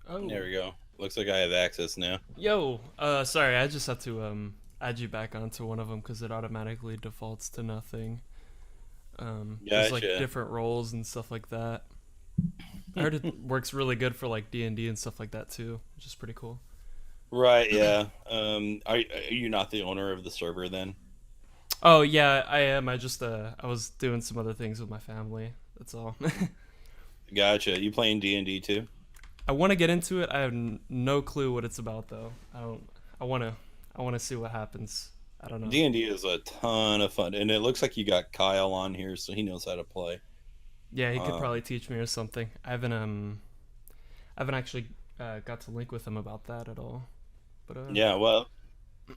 Oh, There we go. Looks like I have access now. yo. Sorry, I just had to add you back onto one of them because it automatically defaults to nothing. There's like Gotcha. different roles and stuff like that. I heard it works really good for like D&D and stuff like that too, which is pretty cool. Right, yeah. Are you not the owner of the server then? Oh yeah, I am. I was doing some other things with my family. That's all. Gotcha. You playing D&D too? I want to get into it. I have no clue what it's about though. I don't. I want to. I want to see what happens. I don't know. D&D is a ton of fun, and it looks like you got Kyle on here, so he knows how to play. Yeah, he could Um, probably teach me or something. I haven't actually got to link with him about that at all. But yeah, well,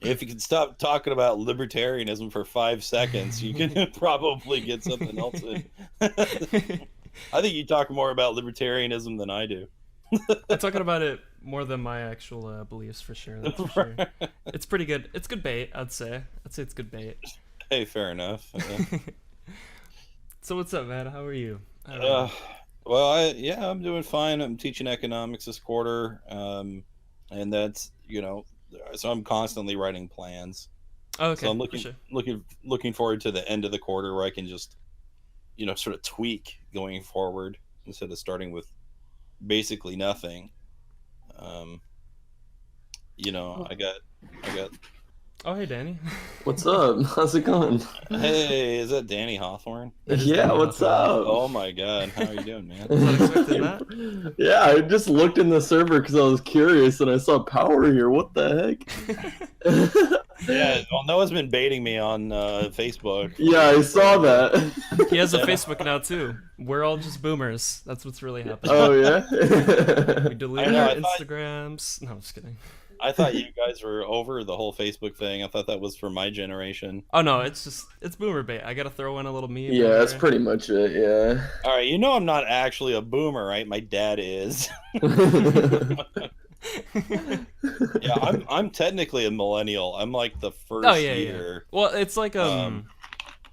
if you can stop talking about libertarianism for 5 seconds, you can probably get something else in. I think you talk more about libertarianism than I do. I'm talking about it more than my actual beliefs for sure. That's for sure. It's pretty good. It's good bait. I'd say. I'd say it's good bait. Hey, fair enough. So what's up, man? How are you? Uh, well, yeah, I'm doing fine. I'm teaching economics this quarter, and that's so I'm constantly writing plans. Oh, So okay, I'm for sure. looking forward to the end of the quarter where I can just sort of tweak going forward instead of starting with basically nothing. Um, Oh, I got. oh, hey, Danny. What's up? How's it going? Hey, is that Danny Hawthorne? That is Yeah, Danny what's Hawthorne. up? Oh my God, how are you doing, man? Was not expecting that. Yeah, I just looked in the server because I was curious and I saw power here. What the heck? Yeah, well, Noah's been baiting me on Facebook. Yeah, I saw that. He has a Yeah. Facebook now too. We're all just boomers. That's what's really happening. Oh We yeah. deleted I know. our Instagrams. No, I'm just kidding. I thought you guys were over the whole Facebook thing. I thought that was for my generation. Oh no, it's boomer bait. I gotta throw in a little meme. Yeah, that's there. pretty much it. Yeah. All right, I'm not actually a boomer, right? My dad is. Yeah, I'm technically a millennial. I'm like the first Oh yeah, yeah. year. Well, it's like Um,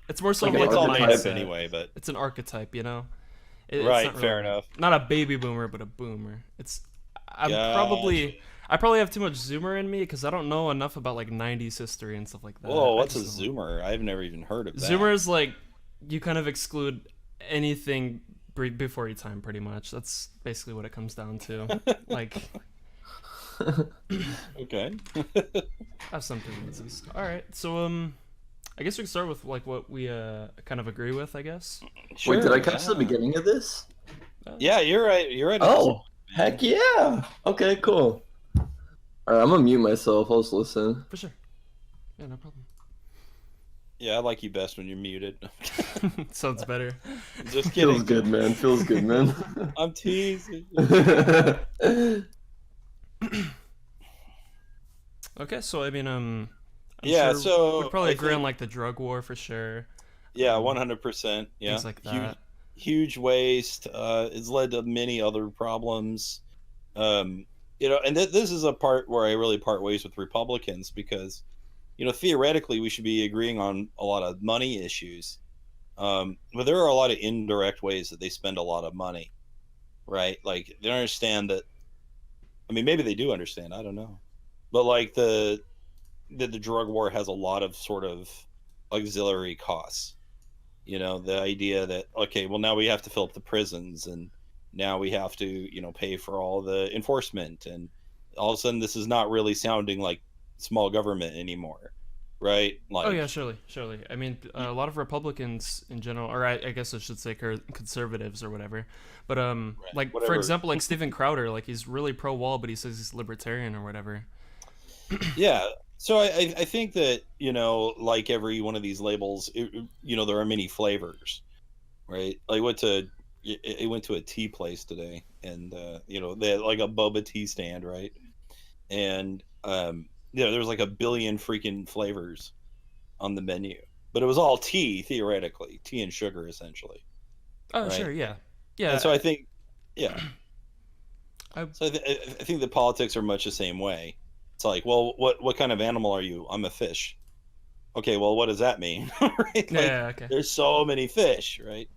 it's more so Like of an like it's a all made up mindset. anyway, but It's an archetype, you know. It's right, not fair really, enough. not a baby boomer, but a boomer. I'm Gotcha. probably I probably have too much Zoomer in me because I don't know enough about like '90s history and stuff like that. Whoa, I what's a just know. Zoomer? I've never even heard of that. Zoomer is like you kind of exclude anything before your time, pretty much. That's basically what it comes down to. Like, Okay. have some tendencies. All right, so I guess we can start with like what we kind of agree with, I guess. Wait, did Sure. I catch the Yeah. beginning of this? Yeah, you're right. You're right. Oh, heck yeah. Okay, cool. All right, I'm gonna mute myself. I'll just listen. For sure. Yeah, no problem. Yeah, I like you best when you're muted. Sounds better. Just Feels kidding. good, man. Feels good, man. I'm teasing. Okay, so I mean, I'm Yeah, sure so we'd probably I agree on think like the drug war for sure. yeah, Um, 100%. Yeah, things like huge that. huge waste. It's led to many other problems. Um, and this is a part where I really part ways with Republicans because theoretically we should be agreeing on a lot of money issues. But there are a lot of indirect ways that they spend a lot of money, right? Like they don't understand that. I mean, maybe they do understand. I don't know, but like the drug war has a lot of sort of auxiliary costs. The idea that okay, well now we have to fill up the prisons, and now we have to pay for all the enforcement, and all of a sudden this is not really sounding like small government anymore, right? Oh yeah, Like surely, surely. I mean, a lot of Republicans in general, or I guess I should say conservatives or whatever. But right, like for whatever. example, like Steven Crowder, like he's really pro wall, but he says he's libertarian or whatever. Yeah. So I think that like every one of these labels, there are many flavors, right? I went to a tea place today, and they had like a boba tea stand, right? And there was like a billion freaking flavors on the menu, but it was all tea theoretically, tea and sugar essentially, Oh sure, right? yeah, And so yeah. I think, yeah. I So I think the politics are much the same way. It's like, well, what kind of animal are you? I'm a fish. Okay, well, what does that mean? Right? yeah, Like, yeah, okay. there's so many fish, right?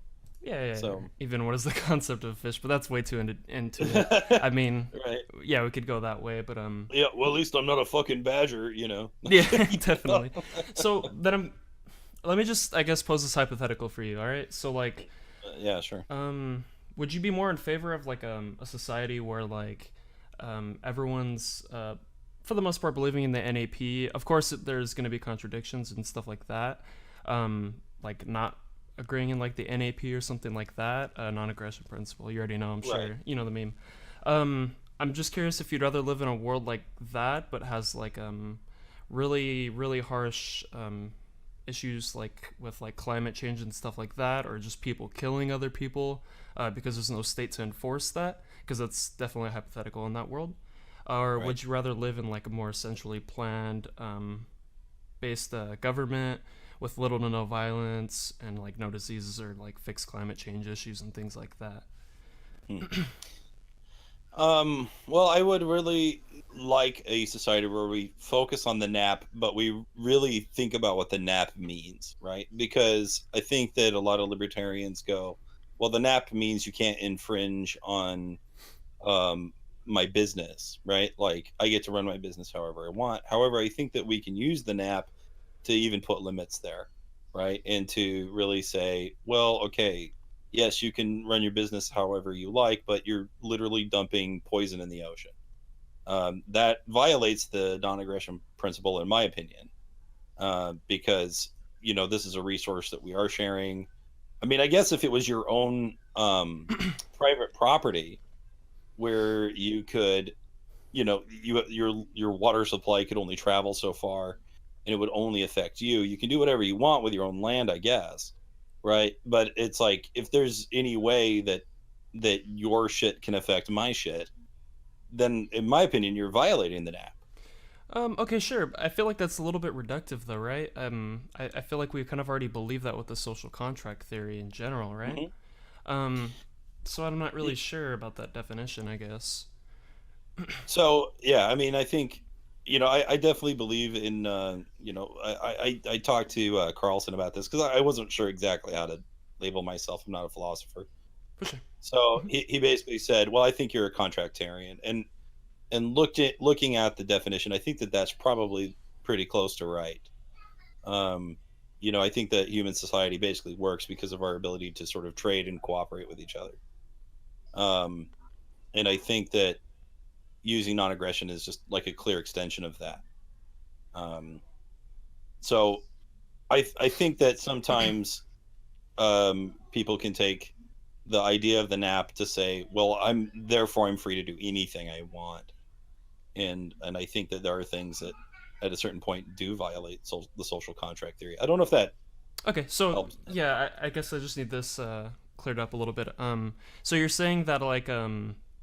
Yeah, yeah, yeah. So, Even what is the concept of fish? But that's way too into it. I mean, right. yeah, we could go that way, but Yeah, well, at least I'm not a fucking badger, you know. yeah, definitely. So then let me just, I guess, pose this hypothetical for you. All right, so like, Yeah, sure. would you be more in favor of like a society where like everyone's for the most part believing in the NAP? Of course, there's going to be contradictions and stuff like that. Like not agreeing in like the NAP or something like that, non-aggression principle. You already know, I'm sure. Right. You know the meme. I'm just curious if you'd rather live in a world like that, but has like really really harsh issues like with like climate change and stuff like that, or just people killing other people because there's no state to enforce that, because that's definitely hypothetical in that world. Or Right. would you rather live in like a more centrally planned based government with little to no violence and like no diseases or like fixed climate change issues and things like that? Well, I would really like a society where we focus on the nap, but we really think about what the nap means, right? Because I think that a lot of libertarians go, well, the nap means you can't infringe on um, my business, right? Like I get to run my business however I want. However, I think that we can use the nap to even put limits there, right? And to really say, well, okay, yes, you can run your business however you like, but you're literally dumping poison in the ocean. That violates the non-aggression principle, in my opinion, because this is a resource that we are sharing. I mean, I guess if it was your own private property where you could, your water supply could only travel so far, and it would only affect you. You can do whatever you want with your own land, I guess, right? But it's like if there's any way that your shit can affect my shit, then in my opinion, you're violating the NAP. Okay, sure. I feel like that's a little bit reductive, though, right? I feel like we kind of already believe that with the social contract theory in general, right? Mhm. Um, so I'm not really sure about that definition, I guess. So yeah, I mean, I think I definitely believe in I talked to Carlson about this because I wasn't sure exactly how to label myself. I'm not a philosopher. For sure. So Hmm. he basically said, well, I think you're a contractarian, and looking at the definition, I think that that's probably pretty close to right. um I think that human society basically works because of our ability to sort of trade and cooperate with each other. um and I think that using non-aggression is just like a clear extension of that. Um, so I think that sometimes people can take the idea of the nap to say, well, I'm free to do anything I want, and I think that there are things that at a certain point do violate the social contract theory. I don't know if that Okay, so helps. yeah, I guess I just need this cleared up a little bit. So you're saying that like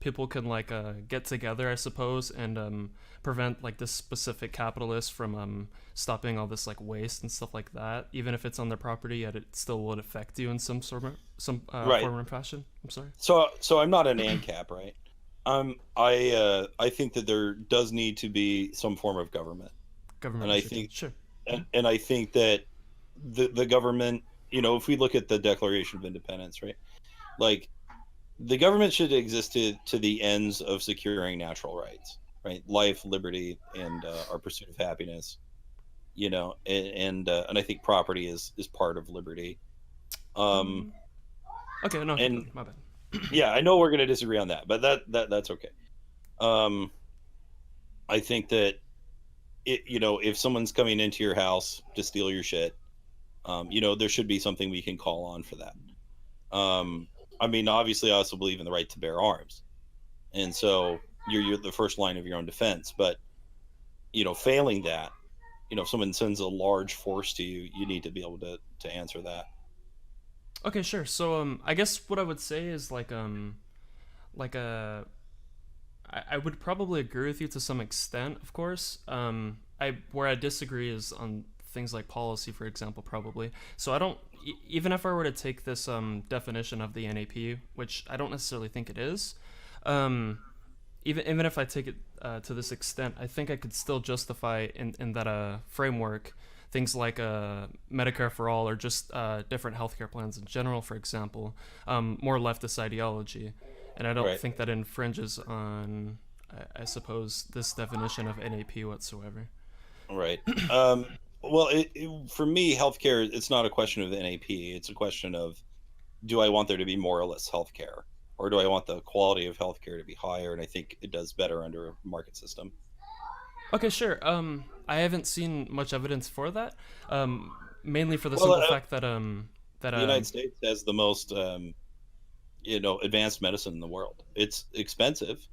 people can like get together, I suppose, and prevent like this specific capitalist from stopping all this like waste and stuff like that, even if it's on their property, yet it still would affect you in some Right. form or fashion. I'm sorry. So I'm not an ANCAP, right? I think that there does need to be some form of government, Government and I restriction. think Sure. and I think that the government, if we look at the Declaration of Independence, right, like the government should exist to the ends of securing natural rights, right, life, liberty, and our pursuit of happiness. And I think property is part of liberty. Um, Um. Okay. No. Keep and going. My bad. yeah, I know we're going to disagree on that, but that's okay. Um, I think that if someone's coming into your house to steal your shit, there should be something we can call on for that. Um, I mean, obviously, I also believe in the right to bear arms, and so you're the first line of your own defense. But failing that, if someone sends a large force to you, you need to be able to answer that. Okay. Sure. So I guess what I would say is like a I would probably agree with you to some extent, of course. I where I disagree is on things like policy, for example, probably. So I don't even if I were to take this definition of the NAP, which I don't necessarily think it is, um, even if I take it to this extent, I think I could still justify in that framework things like Medicare for all or just different healthcare plans in general, for example, more leftist ideology, and I don't Right. think that infringes on I suppose, this definition of NAP whatsoever. Right. Well, for me, healthcare, it's not a question of NAP. It's a question of, do I want there to be more or less healthcare? Or do I want the quality of healthcare to be higher? And I think it does better under a market system. Okay, sure. I haven't seen much evidence for that. Mainly for the Well, simple fact that the United States has the most, advanced medicine in the world. It's expensive,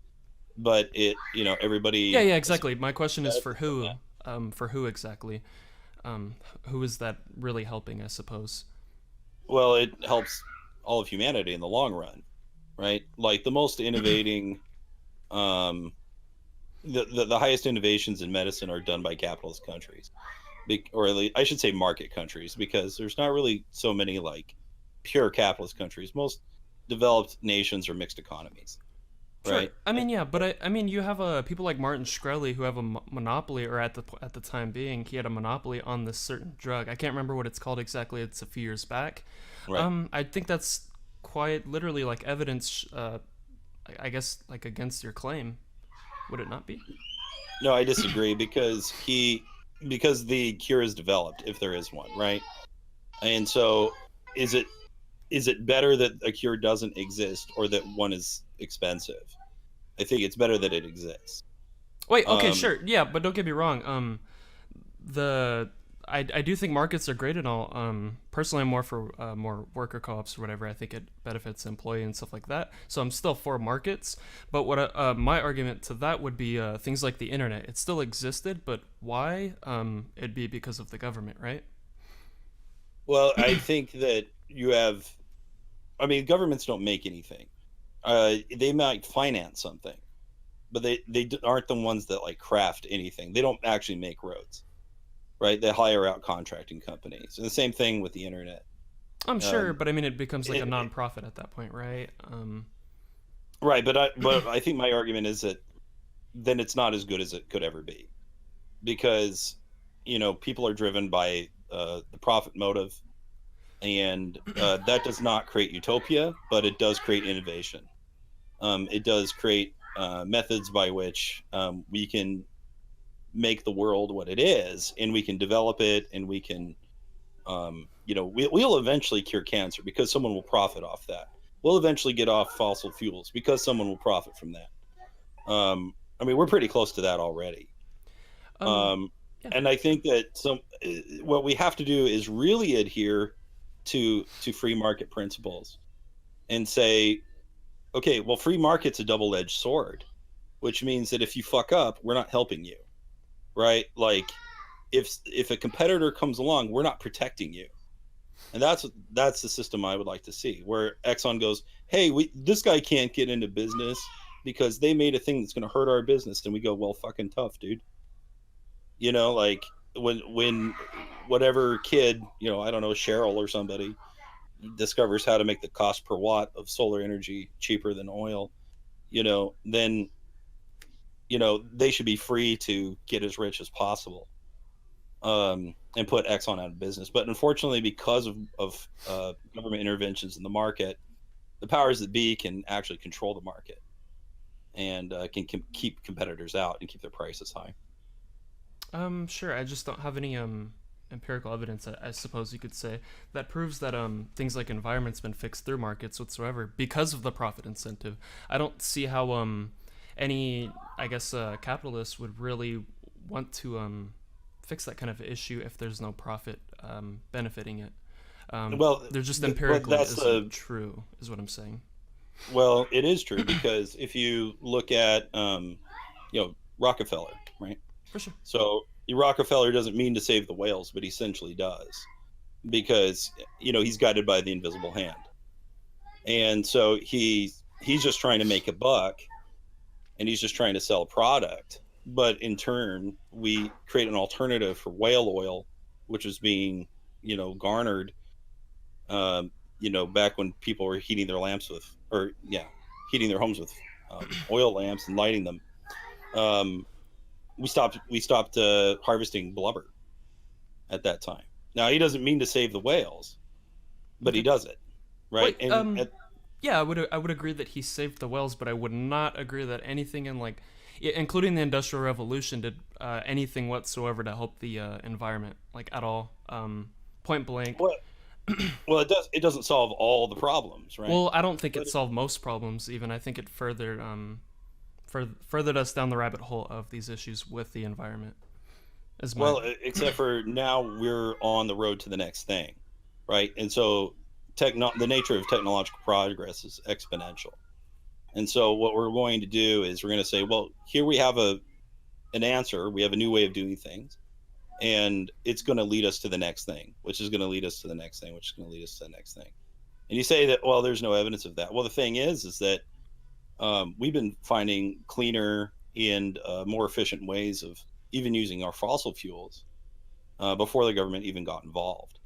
but everybody. yeah, exactly. My question is for benefits from who? that. For who exactly? Who is that really helping? I suppose. Well, it helps all of humanity in the long run, right? Like the most innovating, um, the highest innovations in medicine are done by capitalist countries, or at least I should say market countries, because there's not really so many like pure capitalist countries. Most developed nations are mixed economies, Sure. right? I mean, yeah, but I mean, you have people like Martin Shkreli who have a monopoly, or at the time being, he had a monopoly on this certain drug. I can't remember what it's called exactly. It's a few years back. Right. I think that's quite literally like evidence. I guess like against your claim, would it not be? No, I disagree because the cure is developed if there is one, right? And so is it better that a cure doesn't exist or that one is expensive? I think it's better that it exists. Wait, okay, Um, sure, yeah, but don't get me wrong. The I do think markets are great and all. Personally, I'm more for more worker co-ops or whatever. I think it benefits the employee and stuff like that. So I'm still for markets. But what my argument to that would be things like the internet. It still existed, but why? It'd be because of the government, right? well, I think that you have. I mean, governments don't make anything. They might finance something, but aren't the ones that like craft anything. They don't actually make roads, right? They hire out contracting companies. And the same thing with the internet. I'm sure, Um, but I mean, it becomes like a it, non-profit at that point, right? right, but I think my argument is that then it's not as good as it could ever be because people are driven by the profit motive, and that does not create utopia, but it does create innovation. It does create methods by which we can make the world what it is, and we can develop it, and we can, we'll eventually cure cancer because someone will profit off that. We'll eventually get off fossil fuels because someone will profit from that. I mean, we're pretty close to that already. Um, Um, yeah. and I think that what we have to do is really adhere to free market principles and say, okay, well, free market's a double-edged sword, which means that if you fuck up, we're not helping you, right? Like, if a competitor comes along, we're not protecting you, and that's the system I would like to see, where Exxon goes, hey, this guy can't get into business because they made a thing that's going to hurt our business, and we go, well, fucking tough, dude. Like when whatever kid, I don't know, Cheryl or somebody discovers how to make the cost per watt of solar energy cheaper than oil, then they should be free to get as rich as possible, and put Exxon out of business. But unfortunately, because of government interventions in the market, the powers that be can actually control the market and can keep competitors out and keep their prices high. Sure. I just don't have any empirical evidence, I suppose you could say, that proves that things like environment's been fixed through markets whatsoever because of the profit incentive. I don't see how any, I guess, capitalist would really want to fix that kind of issue if there's no profit benefiting it. Well, They're just well, empirically that's isn't true, is what I'm saying. well, it is true because if you look at Rockefeller, right? For sure. So Rockefeller doesn't mean to save the whales, but he essentially does, because he's guided by the invisible hand, and so he's just trying to make a buck, and he's just trying to sell a product. But in turn, we create an alternative for whale oil, which was being garnered, back when people were heating their lamps with, or yeah, heating their homes with oil lamps and lighting them. We stopped harvesting blubber at that time. Now he doesn't mean to save the whales, but he does it, right? Wait, Yeah, I would agree that he saved the whales, but I would not agree that anything in like, including the Industrial Revolution, did anything whatsoever to help the environment, like at all. Point blank. Well, well, it doesn't solve all the problems, right? Well, I don't think it But solved most problems. Even I think it furthered us down the rabbit hole of these issues with the environment. Is my well, except for now we're on the road to the next thing, right? And so the nature of technological progress is exponential. And so what we're going to do is we're going to say, well, here we have an answer, we have a new way of doing things, and it's going to lead us to the next thing, which is going to lead us to the next thing, which is going to lead us to the next thing. And you say that, well, there's no evidence of that. Well, the thing is that we've been finding cleaner and more efficient ways of even using our fossil fuels before the government even got involved,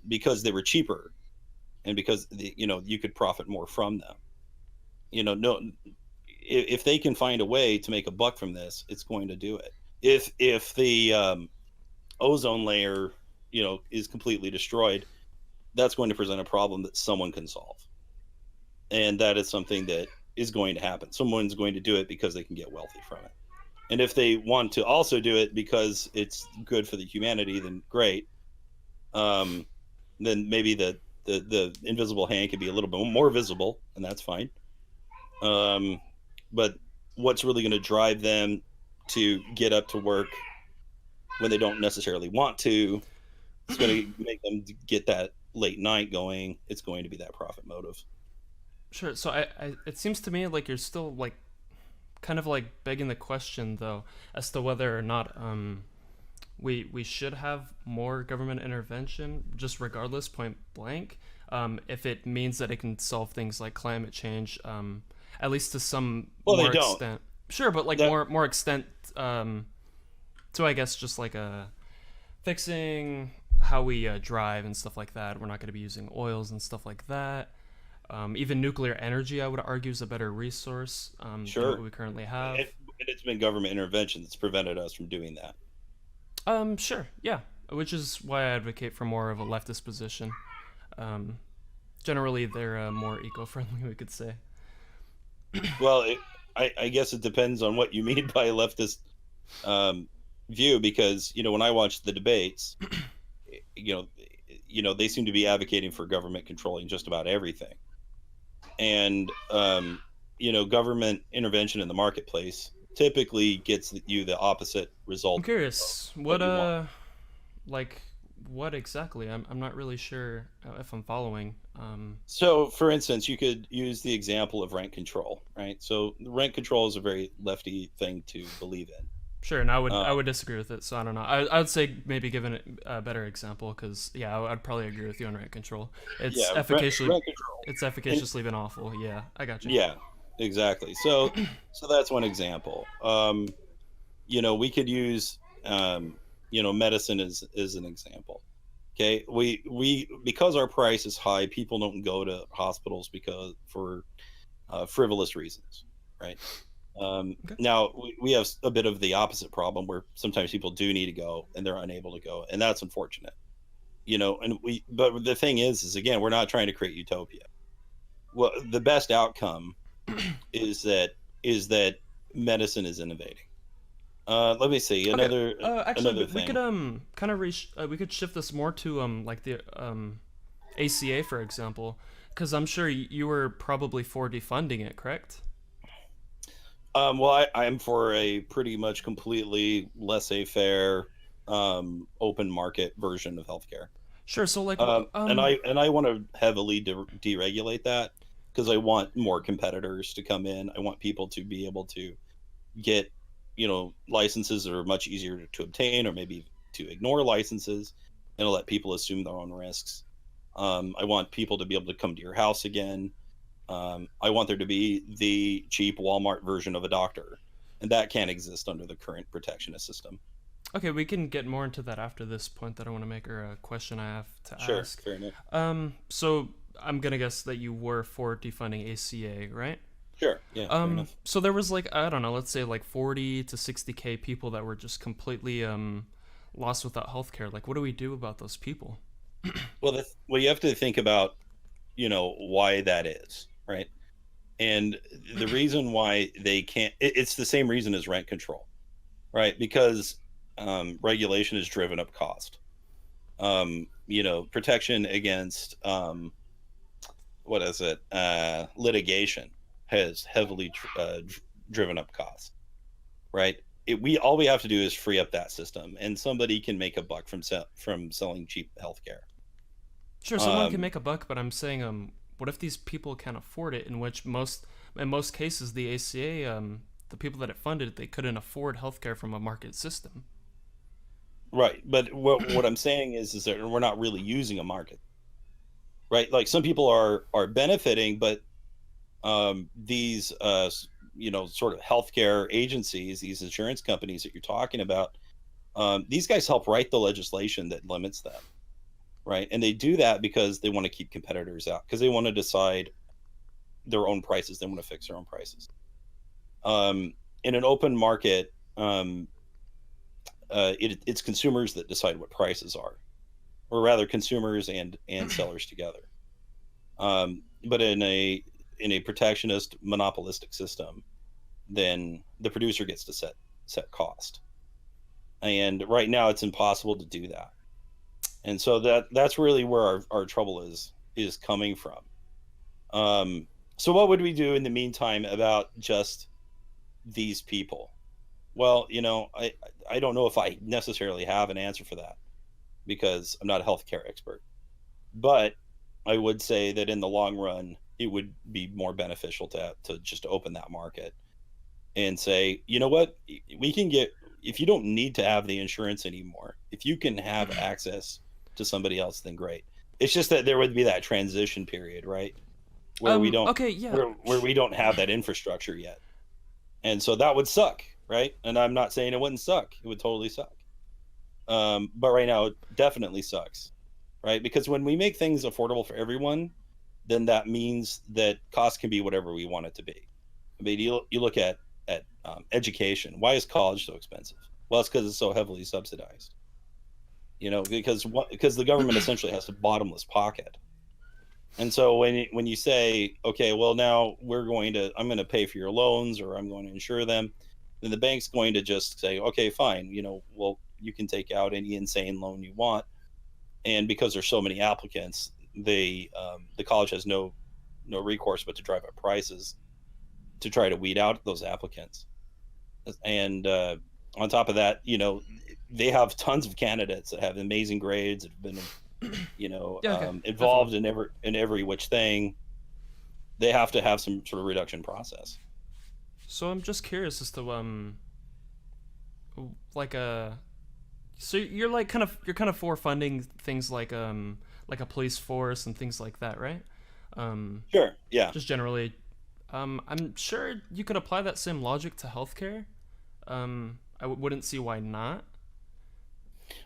because they were cheaper and because you could profit more from them. No, if they can find a way to make a buck from this, it's going to do it. If the ozone layer, is completely destroyed, that's going to present a problem that someone can solve, and that is something that is going to happen. Someone's going to do it because they can get wealthy from it, and if they want to also do it because it's good for the humanity, then great. Then maybe the invisible hand can be a little bit more visible, and that's fine. But what's really going to drive them to get up to work when they don't necessarily want to? It's going to make them get that late night going. It's going to be that profit motive. Sure. So it seems to me like you're still like kind of like begging the question though as to whether or not we should have more government intervention, just regardless, point blank, if it means that it can solve things like climate change, at least to some Well, more they don't. extent. Sure, but like That- more extent, to I guess just like fixing how we drive and stuff like that. We're not going to be using oils and stuff like that. Even nuclear energy, I would argue, is a better resource than Sure. what we currently have. And it's been government intervention that's prevented us from doing that. Sure, yeah. Which is why I advocate for more of a leftist position. Um, Generally, they're more eco-friendly, we could say. Well, I guess it depends on what you mean by leftist view, because when I watch the debates, you they seem to be advocating for government controlling just about everything, and government intervention in the marketplace typically gets you the opposite result. I'm curious, what you want. like, what exactly? I'm not really sure if I'm following. So, for instance, you could use the example of rent control, right? So, rent control is a very lefty thing to believe in. Sure, and I Uh, would disagree with it, so I don't know. I would say maybe give it a better example, because yeah, I'd probably agree with you on rent control. It's yeah, efficaciously rent control. it's efficaciously been awful. Yeah, I got you. Yeah, exactly. So that's one example. We could use, medicine as an example. Okay, we because our price is high, people don't go to hospitals because for frivolous reasons, right? Okay. Now we have a bit of the opposite problem where sometimes people do need to go and they're unable to go, and that's unfortunate. But the thing is again, we're not trying to create utopia. Well, the best outcome is that medicine is innovating. Let me see Okay. Actually, another we thing. could kind of we could shift this more to like the ACA, for example, because I'm sure you were probably for defunding it, correct? Well, I'm for a pretty much completely laissez-faire, open market version of healthcare. Sure. So like, And I want to heavily deregulate that because I want more competitors to come in. I want people to be able to get, licenses that are much easier to obtain, or maybe to ignore licenses and let people assume their own risks. I want people to be able to come to your house again. I want there to be the cheap Walmart version of a doctor, and that can't exist under the current protectionist system. okay, we can get more into that after this point that I want to make, or a question I have to Sure, ask. fair enough. So I'm gonna guess that you were for defunding ACA, right? Sure, yeah, fair enough. So there was like, I don't know, let's say like 40 to 60K people that were just completely lost without healthcare. Like, what do we do about those people? Well, you have to think about why that is, right? And the reason why they can't, it's the same reason as rent control, right? Because regulation has driven up cost. Protection against what is it? Litigation has heavily driven up costs, right? We all we have to do is free up that system, and somebody can make a buck from selling cheap healthcare. Sure, someone can Um, make a buck, but I'm saying, what if these people can't afford it? In most cases, the ACA, the people that it funded, they couldn't afford healthcare from a market system. right, but what I'm saying is that we're not really using a market, right? Like some people are benefiting, but these sort of healthcare agencies, these insurance companies that you're talking about, these guys help write the legislation that limits them, right? And they do that because they want to keep competitors out, because they want to decide their own prices. They want to fix their own prices. In an open market, it's consumers that decide what prices are, or rather, consumers and sellers together. But in a protectionist, monopolistic system, then the producer gets to set cost. And right now, it's impossible to do that. And so that's really where our trouble is coming from. So what would we do in the meantime about just these people? Well, I don't know if I necessarily have an answer for that, because I'm not a healthcare expert. But I would say that in the long run, it would be more beneficial to just open that market and say, you know what, we can get, if you don't need to have the insurance anymore, if you can have access to somebody else, then great. It's just that there would be that transition period, right? Where we don't Okay, yeah. where we don't have that infrastructure yet. And so that would suck, right? And I'm not saying it wouldn't suck. It would totally suck. But right now it definitely sucks, right? Because when we make things affordable for everyone, then that means that cost can be whatever we want it to be. I mean, you look at education. Why is college so expensive? Well, it's because it's so heavily subsidized. Because the government essentially has a bottomless pocket. And so when you say, okay, well, now I'm going to pay for your loans, or I'm going to insure them, then the bank's going to just say, okay, fine, well, you can take out any insane loan you want. And because there's so many applicants, the college has no recourse but to drive up prices to try to weed out those applicants. And on top of that, they have tons of candidates that have amazing grades, that have been Yeah, okay, involved definitely. in every which thing. They have to have some sort of reduction process. So I'm just curious as to like so you're kind of for funding things like a police force and things like that, right? Um, Sure. Yeah. just generally, I'm sure you could apply that same logic to healthcare. Wouldn't see why not.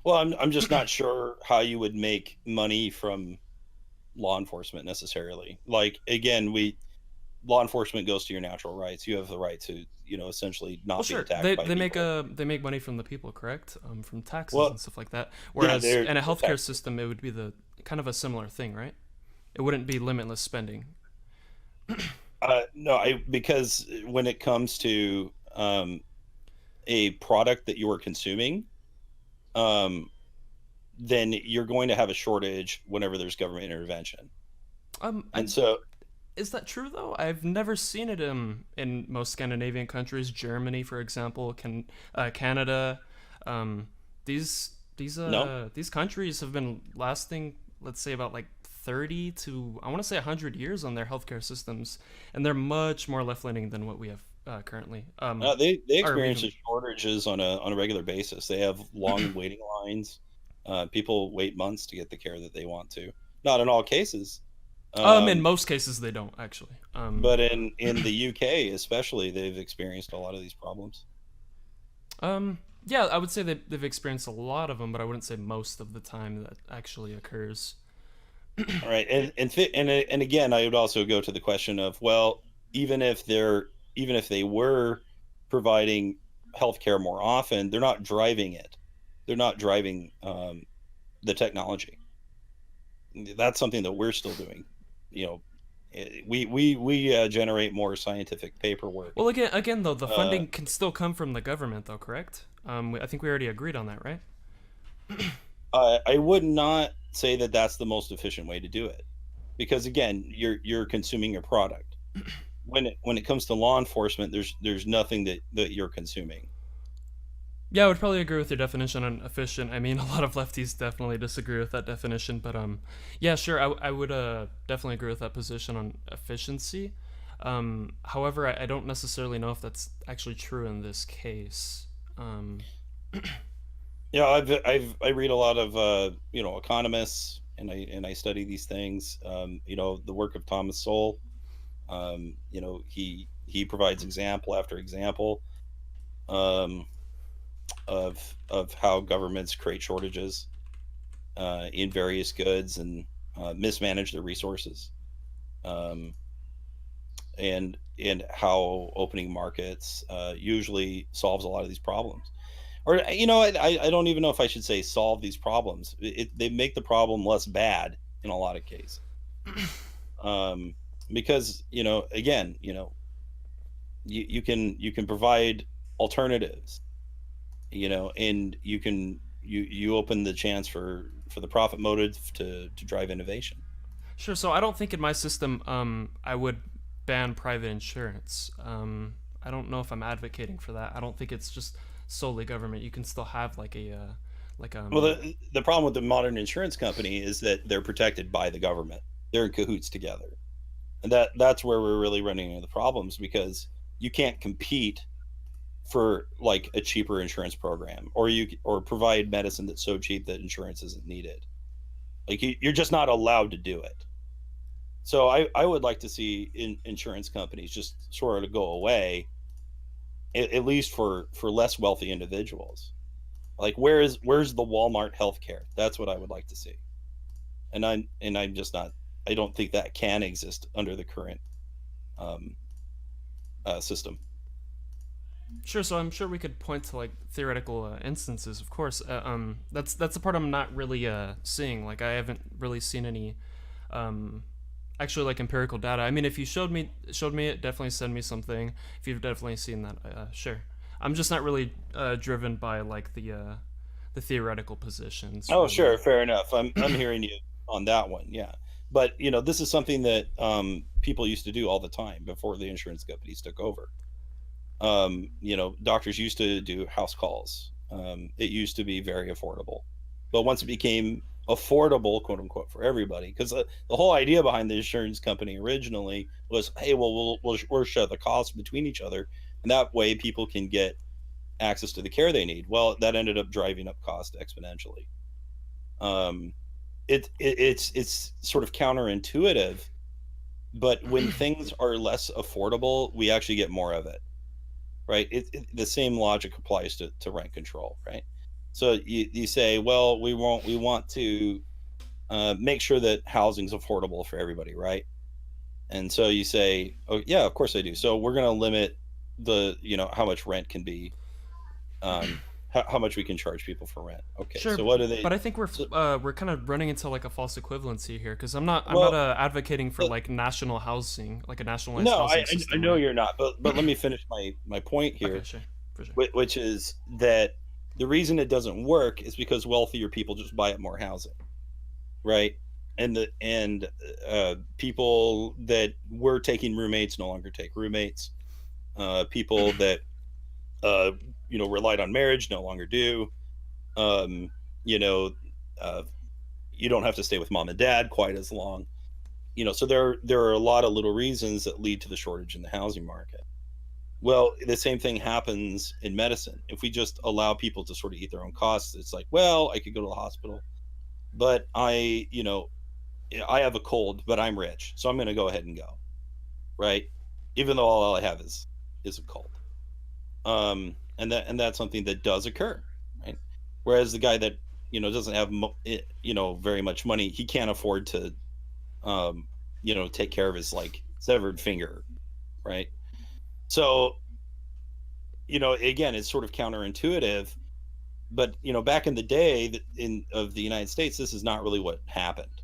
Well, I'm just not sure how you would make money from law enforcement necessarily. Like, again, law enforcement goes to your natural rights. You have the right to, essentially Well, not be sure. attacked They by they make people. they make money from the people, correct? From taxes Well, and stuff like that. yeah, Whereas they're in a healthcare attacked. system, it would be the kind of a similar thing, right? It wouldn't be limitless spending. No, because when it comes to a product that you are consuming, um, then you're going to have a shortage whenever there's government intervention. I And so, Is that true though? I've never seen it in most Scandinavian countries. Germany, for example, Canada. Um, no, these countries have been lasting, let's say, about like 30 to, I want to say, 100 years on their healthcare systems, and they're much more left-leaning than what we have currently. they Or experience even shortages on a regular basis. They have long waiting lines. People wait months to get the care that they want to. Not in all cases, in um, most cases they don't actually. but in the UK especially, they've experienced a lot of these problems. Yeah, I would say they've experienced a lot of them, but I wouldn't say most of the time that actually occurs. All right, and again, I would also go to the question of, well, even if they were providing healthcare more often, they're not driving it. They're not driving the technology. That's something that we're still doing. you know, we generate more scientific paperwork. Well, again though, the Uh, funding can still come from the government, though, correct? I think we already agreed on that, right? I would not say that that's the most efficient way to do it, because again, you're consuming a product. When it comes to law enforcement, there's nothing that you're consuming. Yeah, I would probably agree with your definition on efficient. I mean, a lot of lefties definitely disagree with that definition, but yeah, sure, I would definitely agree with that position on efficiency. However, I don't necessarily know if that's actually true in this case. Um, Yeah, I read a lot of economists, and I study these things. The work of Thomas Sowell. He provides example after example um, of how governments create shortages in various goods and mismanage their resources, um, and how opening markets usually solves a lot of these problems. Or I don't even know if I should say solve these problems. They make the problem less bad in a lot of cases, um, because again, you can provide alternatives, and you open the chance for the profit motive to drive innovation. sure. So I don't think in my system, I would ban private insurance. I don't know if I'm advocating for that. I don't think it's just solely government. You can still have like a like Well, the problem with the modern insurance company is that they're protected by the government. They're in cahoots together, and that's where we're really running into the problems, because you can't compete for like a cheaper insurance program, or provide medicine that's so cheap that insurance isn't needed. Like you're just not allowed to do it. So I would like to see insurance companies just sort of go away, at least for less wealthy individuals. Like where's the Walmart healthcare? That's what I would like to see. And I'm just not. I don't think that can exist under the current um, system. sure. So I'm sure we could point to like theoretical instances. Of course, that's the part I'm not really seeing. Like I haven't really seen any um, actually like empirical data. I mean, if you showed me it, definitely send me something. If you've definitely seen that, sure. I'm just not really driven by like the theoretical positions. Oh, Really. sure, fair enough. I'm hearing you on that one. Yeah, but this is something that people used to do all the time before the insurance companies took over. Doctors used to do house calls. It used to be very affordable, but once it became affordable, quote unquote, for everybody, because the whole idea behind the insurance company originally was, hey, well, we'll share the costs between each other, and that way people can get access to the care they need. Well, that ended up driving up cost exponentially. Um, it's sort of counterintuitive, but when things are less affordable, we actually get more of it, right? The same logic applies to rent control, right? So you say, well, we want to make sure that housing's affordable for everybody, right? And so you say, oh yeah, of course I do. So we're going to limit how much rent can be, how much we can charge people for rent. Okay, Sure, so what do they? but I think So, we're kind of running into like a false equivalency here because I'm not well, advocating for but, like national housing, like a nationalized no, housing I system, know right? you're not, but let me finish my point Okay, here, sure, for sure. which is that the reason it doesn't work is because wealthier people just buy up more housing, right? And people that were taking roommates no longer take roommates. People that uh, relied on marriage no longer do. Um, you know, uh, you don't have to stay with mom and dad quite as long. So there are a lot of little reasons that lead to the shortage in the housing market. Well, the same thing happens in medicine. If we just allow people to sort of eat their own costs, it's like, well, I could go to the hospital, but I have a cold, but I'm rich, so I'm going to go ahead and go, right? Even though all I have is a cold. And that's something that does occur, right? Whereas the guy that doesn't have very much money, he can't afford to take care of his like severed finger, right? So again, it's sort of counterintuitive, but back in the day in of the United States, this is not really what happened.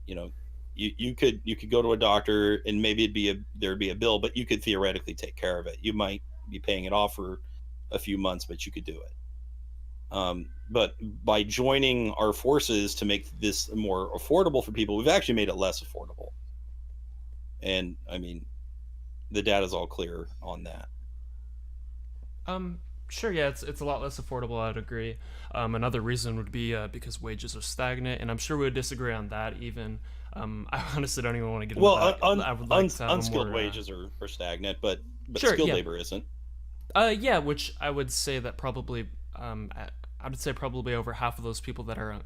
you know you could go to a doctor and maybe there'd be a bill, but you could theoretically take care of it. You might be paying it off for a few months, but you could do it. But by joining our forces to make this more affordable for people, we've actually made it less affordable. And I mean, the data is all clear on that. Sure, yeah, it's a lot less affordable. I'd agree. Another reason would be because wages are stagnant, and I'm sure we would disagree on that. Even I honestly don't even want to get into Well, that. I would like to have a unskilled more. wages are stagnant, but Sure, skilled yeah, labor isn't. yeah, which I would say that probably, I would say probably over half of those people that are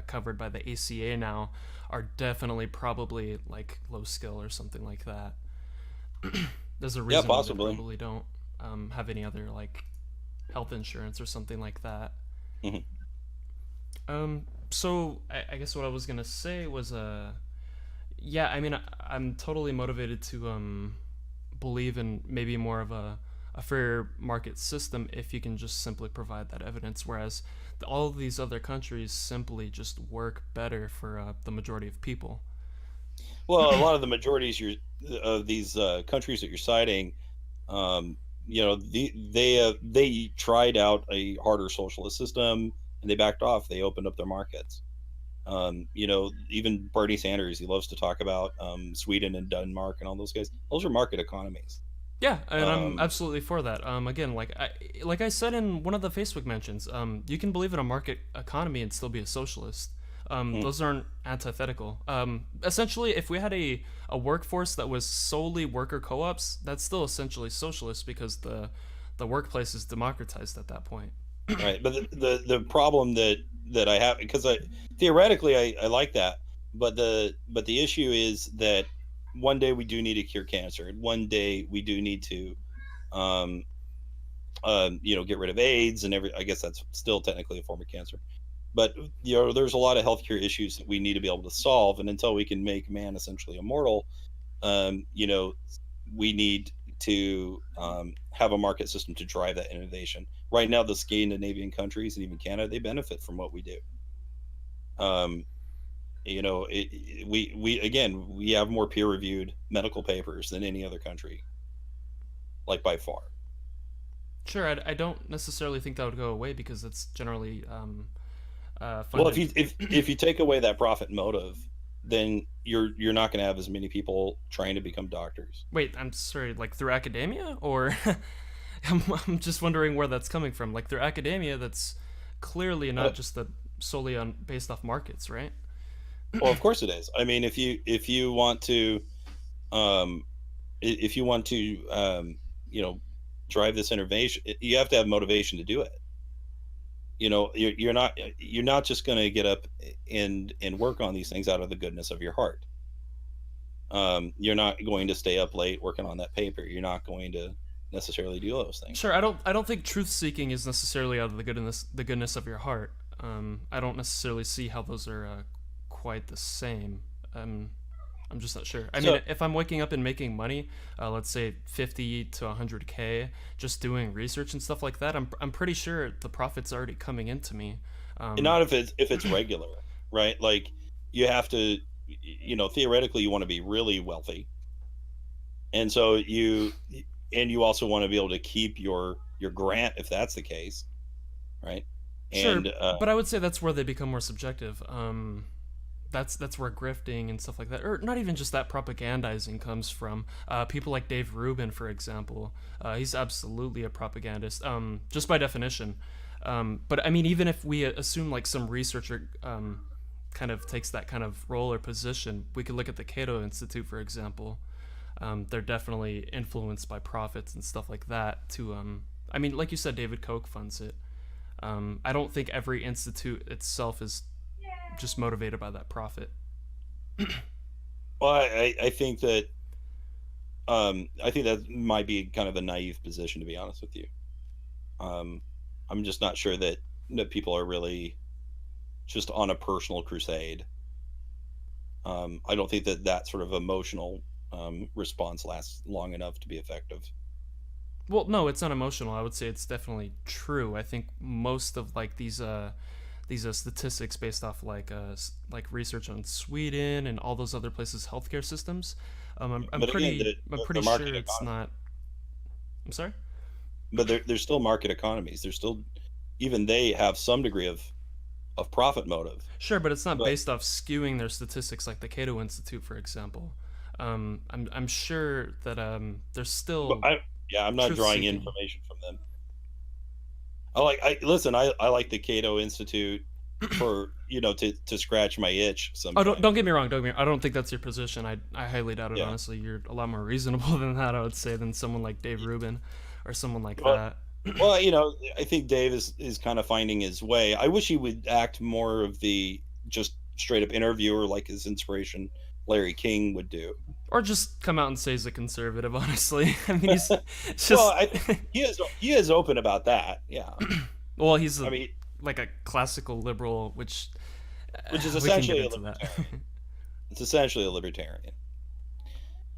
covered by the ACA now are definitely probably like low skill or something like that. There's a Yeah, reason why they possibly. probably don't have any other like health insurance or something like that. Hmm. So I guess what I was gonna say was yeah, I mean I'm totally motivated to believe in maybe more of a fair market system if you can just simply provide that evidence, whereas all of these other countries simply just work better for the majority of people. Well, a lot of the majorities of these countries that you're citing, um, they tried out a harder socialist system and they backed off. They opened up their markets. Even Bernie Sanders, he loves to talk about Sweden and Denmark and all those guys. Those are market economies. Yeah, and I'm Um, absolutely for that. Again, like I said in one of the Facebook mentions, you can believe in a market economy and still be a socialist. mm, Those aren't antithetical. Essentially, if we had a workforce that was solely worker co-ops, that's still essentially socialist because the workplace is democratized at that point. right, but the problem that I have, because I theoretically I like that, but the issue is that one day we do need to cure cancer, and one day we do need to um, get rid of AIDS and every. I guess that's still technically a form of cancer, but there's a lot of healthcare issues that we need to be able to solve, and until we can make man essentially immortal, um, you know, we need to have a market system to drive that innovation. Right now, the Scandinavian countries and even Canada, they benefit from what we do. Um, we again, we have more peer reviewed medical papers than any other country, like by far. Sure, I don't necessarily think that would go away because it's generally Well, if funded. you take away that profit motive, then you're not going to have as many people trying to become doctors. Wait, I'm sorry, like through academia, or I'm just wondering where that's coming from. Like through academia, that's clearly Uh, not just solely on based off markets, right? well, of course it is. I mean, if you want to um, if you want to you know drive this innovation, you have to have motivation to do it. You're not just going to get up and work on these things out of the goodness of your heart. You're not going to stay up late working on that paper. You're not going to necessarily do those things. Sure, I don't think truth seeking is necessarily out of the goodness of your heart. I don't necessarily see how those are quite the same. Um, I'm just not sure. I mean, So if I'm waking up and making money, let's say 50 to 100K, just doing research and stuff like that, I'm pretty sure the profit's already coming into me. and Um, not if it's regular, right? Like you have to, theoretically you want to be really wealthy, and so you also want to be able to keep your grant if that's the case, right? sure, And but I would say that's where they become more subjective. That's where grifting and stuff like that, or not even just that, propagandizing comes from. People like Dave Rubin, for example, he's absolutely a propagandist, just by definition. But I mean, even if we assume like some researcher kind of takes that kind of role or position, we could look at the Cato Institute, for example. They're definitely influenced by profits and stuff like that. I mean, like you said, David Koch funds it. I don't think every institute itself is just motivated by that profit. well, I think that might be kind of a naive position, to be honest with you. Um, I'm just not sure that people are really just on a personal crusade. I don't think that sort of emotional response lasts long enough to be effective. Well, no, it's not emotional. I would say it's definitely true. I think most of like these these statistics based off like research on Sweden and all those other places healthcare systems. I'm But again, pretty I'm the pretty market sure it's economy. not. I'm sorry. But there's still market economies. There's still, even they have some degree of profit motive. Sure, but it's not But based off skewing their statistics like the Cato Institute, for example. I'm sure that there's but still I'm not truth drawing seeking. information from them. I like the Cato Institute for, to scratch my itch Oh, sometimes. don't get me wrong. Don't get me. I don't think that's your position. I highly doubt it. Yeah. Honestly, you're a lot more reasonable than that. I would say than someone like Dave Rubin, or someone like Well, that. well, I think Dave is kind of finding his way. I wish he would act more of the just straight up interviewer like his inspiration Larry King would do. Or just come out and say he's a conservative. Honestly, I mean, he's it's Well, just he is open about that. Yeah. well, he's I mean, like a classical liberal, which which is we can get essentially a into that. libertarian. It's essentially a libertarian,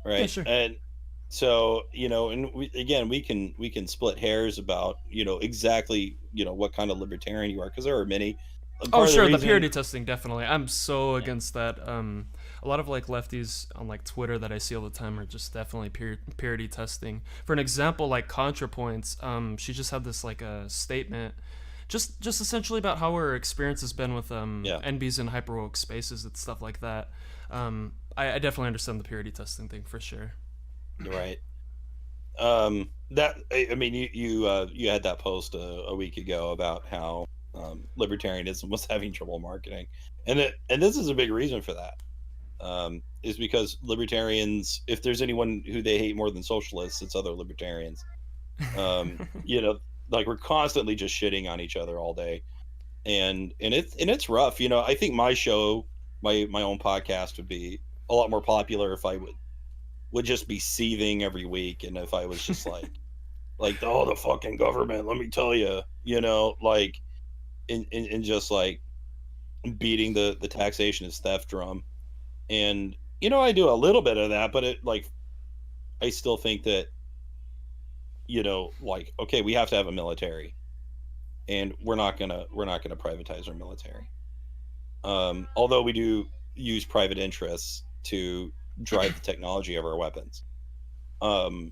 Yeah, right? sure. And so, and we can split hairs about, exactly, what kind of libertarian you are, because there are many. And Oh, part of the sure, the reason, purity testing, definitely. I'm so against that. A lot of like lefties on like Twitter that I see all the time are just definitely purity testing. For an example, like ContraPoints, she just had this like a statement, just essentially about how her experience has been with yeah, NBs and hyperwoke spaces and stuff like that. I definitely understand the purity testing thing for sure. right. That I mean, you had that post a week ago about how libertarianism was having trouble marketing, and this is a big reason for that. Is because libertarians, if there's anyone who they hate more than socialists, it's other libertarians. You know, like we're constantly just shitting on each other all day, and it's rough. I think my show, my own podcast, would be a lot more popular if I would just be seething every week, and if I was just like, oh, the fucking government, let me tell you, like, and just like beating the taxation is theft drum. And I do a little bit of that, but it, like, I still think that, like, okay, we have to have a military, and we're not gonna privatize our military. Although we do use private interests to drive the technology of our weapons, um,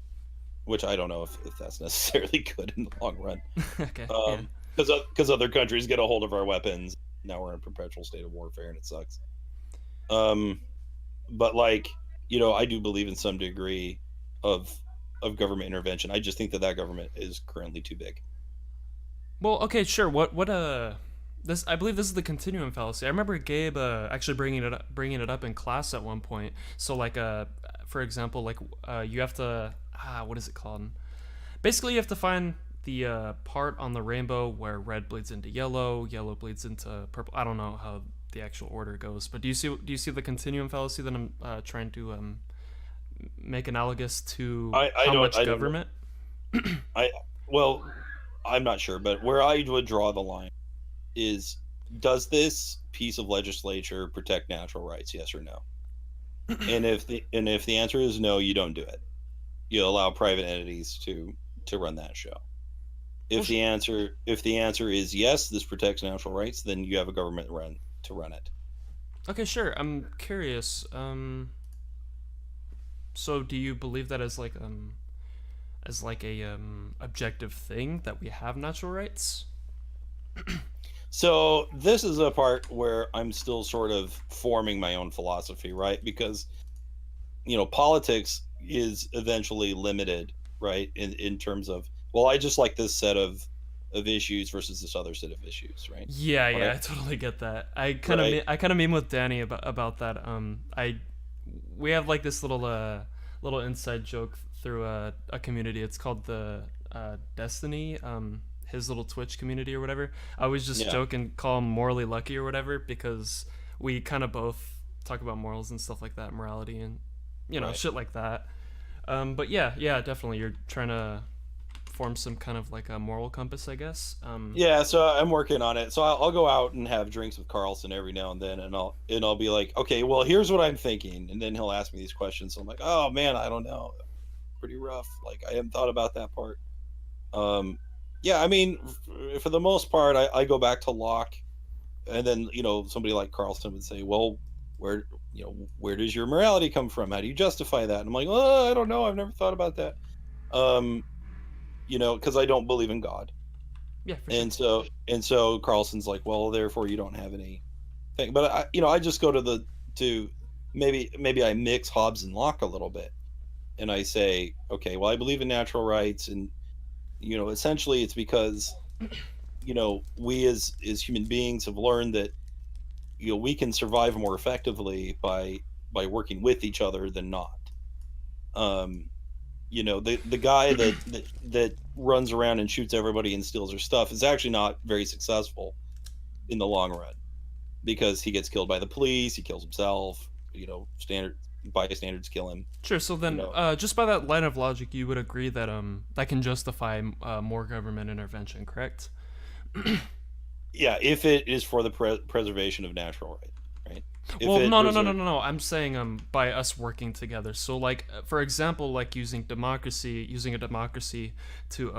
which I don't know if that's necessarily good in the long run. Okay, yeah. Because other countries get a hold of our weapons. Now we're in a perpetual state of warfare, and it sucks. Um, but, like, I do believe in some degree of government intervention. I just think that government is currently too big. Well, okay, sure. What this, I believe this is the continuum fallacy. I remember Gabe actually bringing it up in class at one point. So like for example, like you have to what is it called? Basically, you have to find the part on the rainbow where red bleeds into yellow, yellow bleeds into purple. I don't know how the actual order goes, but do you see the continuum fallacy that I'm trying to make analogous to I how don't much I don't know. government? I Well, I'm not sure, but where I would draw the line is, does this piece of legislature protect natural rights? Yes or no? And if the answer is no, you don't do it. You allow private entities to run that show. Well, If the answer is yes, this protects natural rights, then you have a government to run it. okay, sure. I'm curious. So do you believe that as like a objective thing that we have natural rights? So this is a part where I'm still sort of forming my own philosophy, right? Because politics is eventually limited, right? In terms of, well, I just like this set of issues versus this other set of issues, right? Yeah, yeah, Right. I totally get that. Right. I kind of meme with Danny about that. I we have like this little inside joke through a community. It's called the Destiny. His little Twitch community or whatever. I always just Yeah. joke and call him morally lucky or whatever because we kind of both talk about morals and stuff like that, morality and Right. shit like that. But yeah, yeah, definitely. You're trying to form some kind of like a moral compass, I guess. Yeah, so I'm working on it. So I'll go out and have drinks with Carlson every now and then, and I'll be like, okay, well, here's what I'm thinking, and then he'll ask me these questions. So I'm like, oh man, I don't know, pretty rough. Like, I haven't thought about that part. Um, yeah, I mean, for the most part, I go back to Locke, and then somebody like Carlson would say, well, where where does your morality come from? How do you justify that? And I'm like, oh, I don't know, I've never thought about that. um because I don't believe in God. Yeah, for sure. And so Carlson's like, well, therefore you don't have any thing. But I just go to maybe I mix Hobbes and Locke a little bit, and I say, okay, well, I believe in natural rights, and essentially it's because we as human beings have learned that we can survive more effectively by working with each other than not. um the guy that runs around and shoots everybody and steals their stuff is actually not very successful in the long run, because he gets killed by the police, he kills himself, standard bystanders kill him. Sure. So then, just by that line of logic, you would agree that that can justify more government intervention, correct? Yeah, if it is for the preservation of natural right. Well, no. I'm saying by us working together. So like for example, like using a democracy to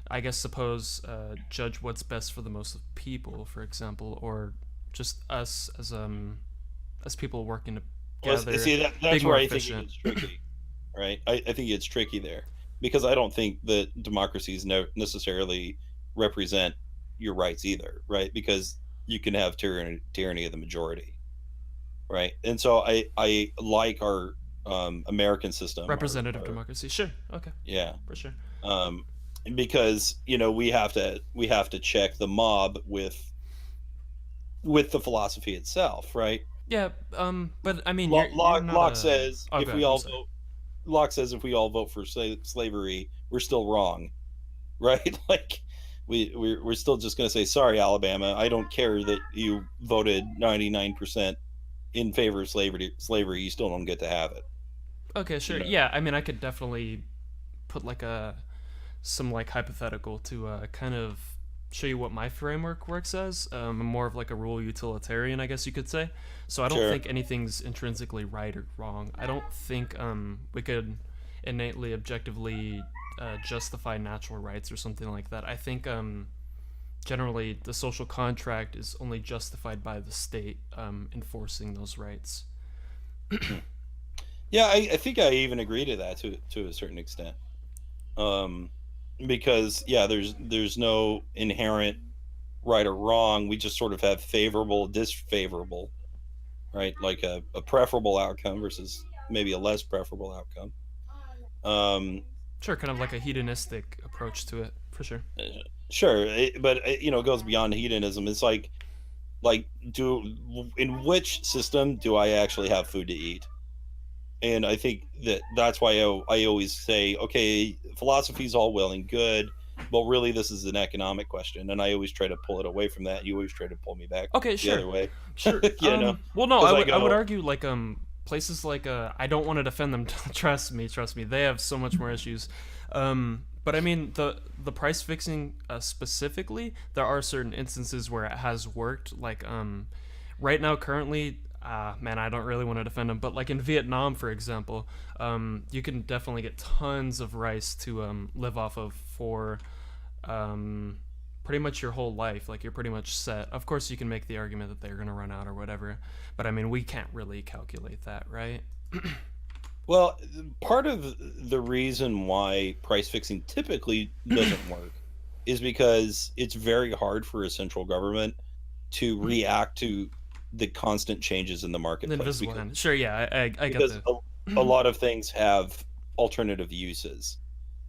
I guess suppose judge what's best for the most people, for example, or just us as people working together. See, that's being where more I think efficient. it's tricky, right? I think it's tricky there, because I don't think that democracies necessarily represent your rights either, right? Because you can have tyranny of the majority, right? And so I like our American system, Representative democracy. Sure. Okay. yeah, For sure. um, because we have to check the mob with the philosophy itself, right? Yeah. But I mean, Locke, you're not Locke a... says Oh, if go we ahead, I'm all sorry. vote, Locke says if we all vote for slavery, we're still wrong, right? Like we're still just going to say, sorry, Alabama, I don't care that you voted 99% in favor of slavery, you still don't get to have it. Okay, You sure. know? Yeah, I mean, I could definitely put like some like hypothetical to kind of show you what my framework works as. I'm more of like a rule utilitarian, I guess you could say. So I don't Sure. think anything's intrinsically right or wrong. I don't think we could innately, objectively justify natural rights or something like that. I think generally the social contract is only justified by the state enforcing those rights. Yeah, I think I even agree to that to a certain extent. Um, because yeah, there's no inherent right or wrong. We just sort of have favorable, disfavorable, right? Like a preferable outcome versus maybe a less preferable outcome. Um, Sure, kind of like a hedonistic approach to it, for sure. sure, but it goes beyond hedonism. It's like do in which system do I actually have food to eat? And I think that's why I always say, okay, philosophy is all well and good, but really this is an economic question, and I always try to pull it away from that. You always try to pull me back Okay, the sure. other way. Sure. Well, no, Because I would argue like places like I don't want to defend them. Trust me, they have so much more issues. But I mean the price fixing specifically, there are certain instances where it has worked. Like right now, currently, man, I don't really want to defend them, but like in Vietnam, for example, you can definitely get tons of rice to live off of for um, pretty much your whole life. Like you're pretty much set. Of course, you can make the argument that they're gonna run out or whatever, but I mean, we can't really calculate that, right? Well, part of the reason why price fixing typically doesn't work is because it's very hard for a central government to react to the constant changes in the The marketplace, invisible because hand. Sure, yeah, I get because the. a lot of things have alternative uses,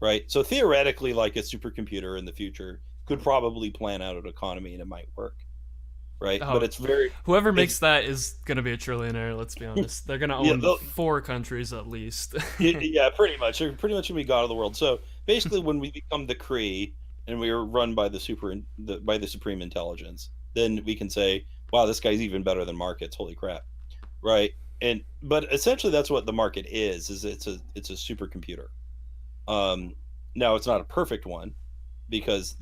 right? So theoretically, like a supercomputer in the future could probably plan out an economy and it might work, right? Oh, But it's very whoever it's makes that is gonna be a trillionaire. Let's be honest. They're gonna yeah, own 4 countries at least. yeah, pretty much. They're pretty much gonna be god of the world. So basically, when we become the Kree and we are run by by the supreme intelligence, then we can say, "Wow, this guy's even better than markets. Holy crap!" Right? And but essentially, that's what the market is. Is it's a supercomputer. Um, Now it's not a perfect one, because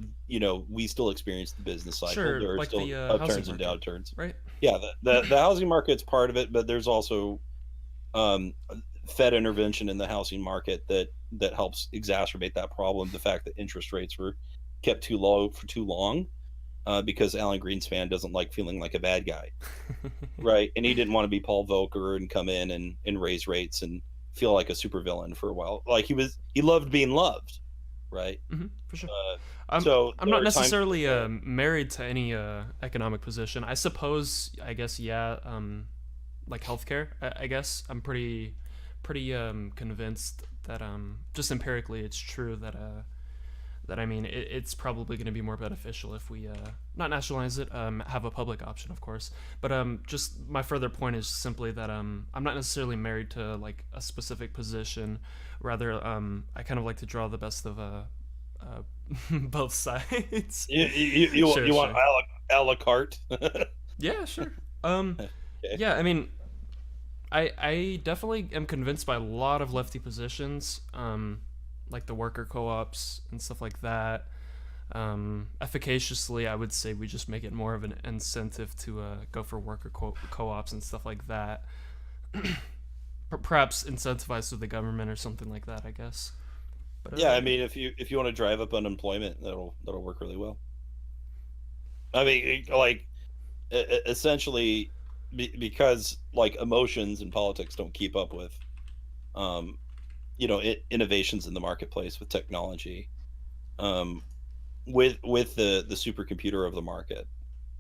we still experience the business cycle. Sure, There are like still the housing upturns and market, downturns. right? Yeah, the housing market's part of it, but there's also um, Fed intervention in the housing market that helps exacerbate that problem. The fact that interest rates were kept too low for too long, because Alan Greenspan doesn't like feeling like a bad guy, right? And he didn't want to be Paul Volcker and come in and raise rates and feel like a supervillain for a while. Like he loved being loved, right? For sure. Uh, I'm so I'm there not are times necessarily married to any economic position. I suppose I guess yeah. Like healthcare. I guess I'm pretty convinced that just empirically it's true that that I mean it's probably going to be more beneficial if we not nationalize it, have a public option, of course. But just my further point is simply that I'm not necessarily married to like a specific position. Rather, I kind of like to draw the best of both sides. Sure, you want sure. a la carte. Yeah, sure. Okay. Yeah, I mean, I definitely am convinced by a lot of lefty positions, like the worker co-ops and stuff like that. Efficaciously, I would say we just make it more of an incentive to go for worker co-ops and stuff like that. Perhaps incentivized with the government or something like that, I guess. But Yeah, I mean, if you want to drive up unemployment, that'll work really well. I mean, like essentially, because like emotions and politics don't keep up with, um, innovations in the marketplace with technology, um, with the supercomputer of the market.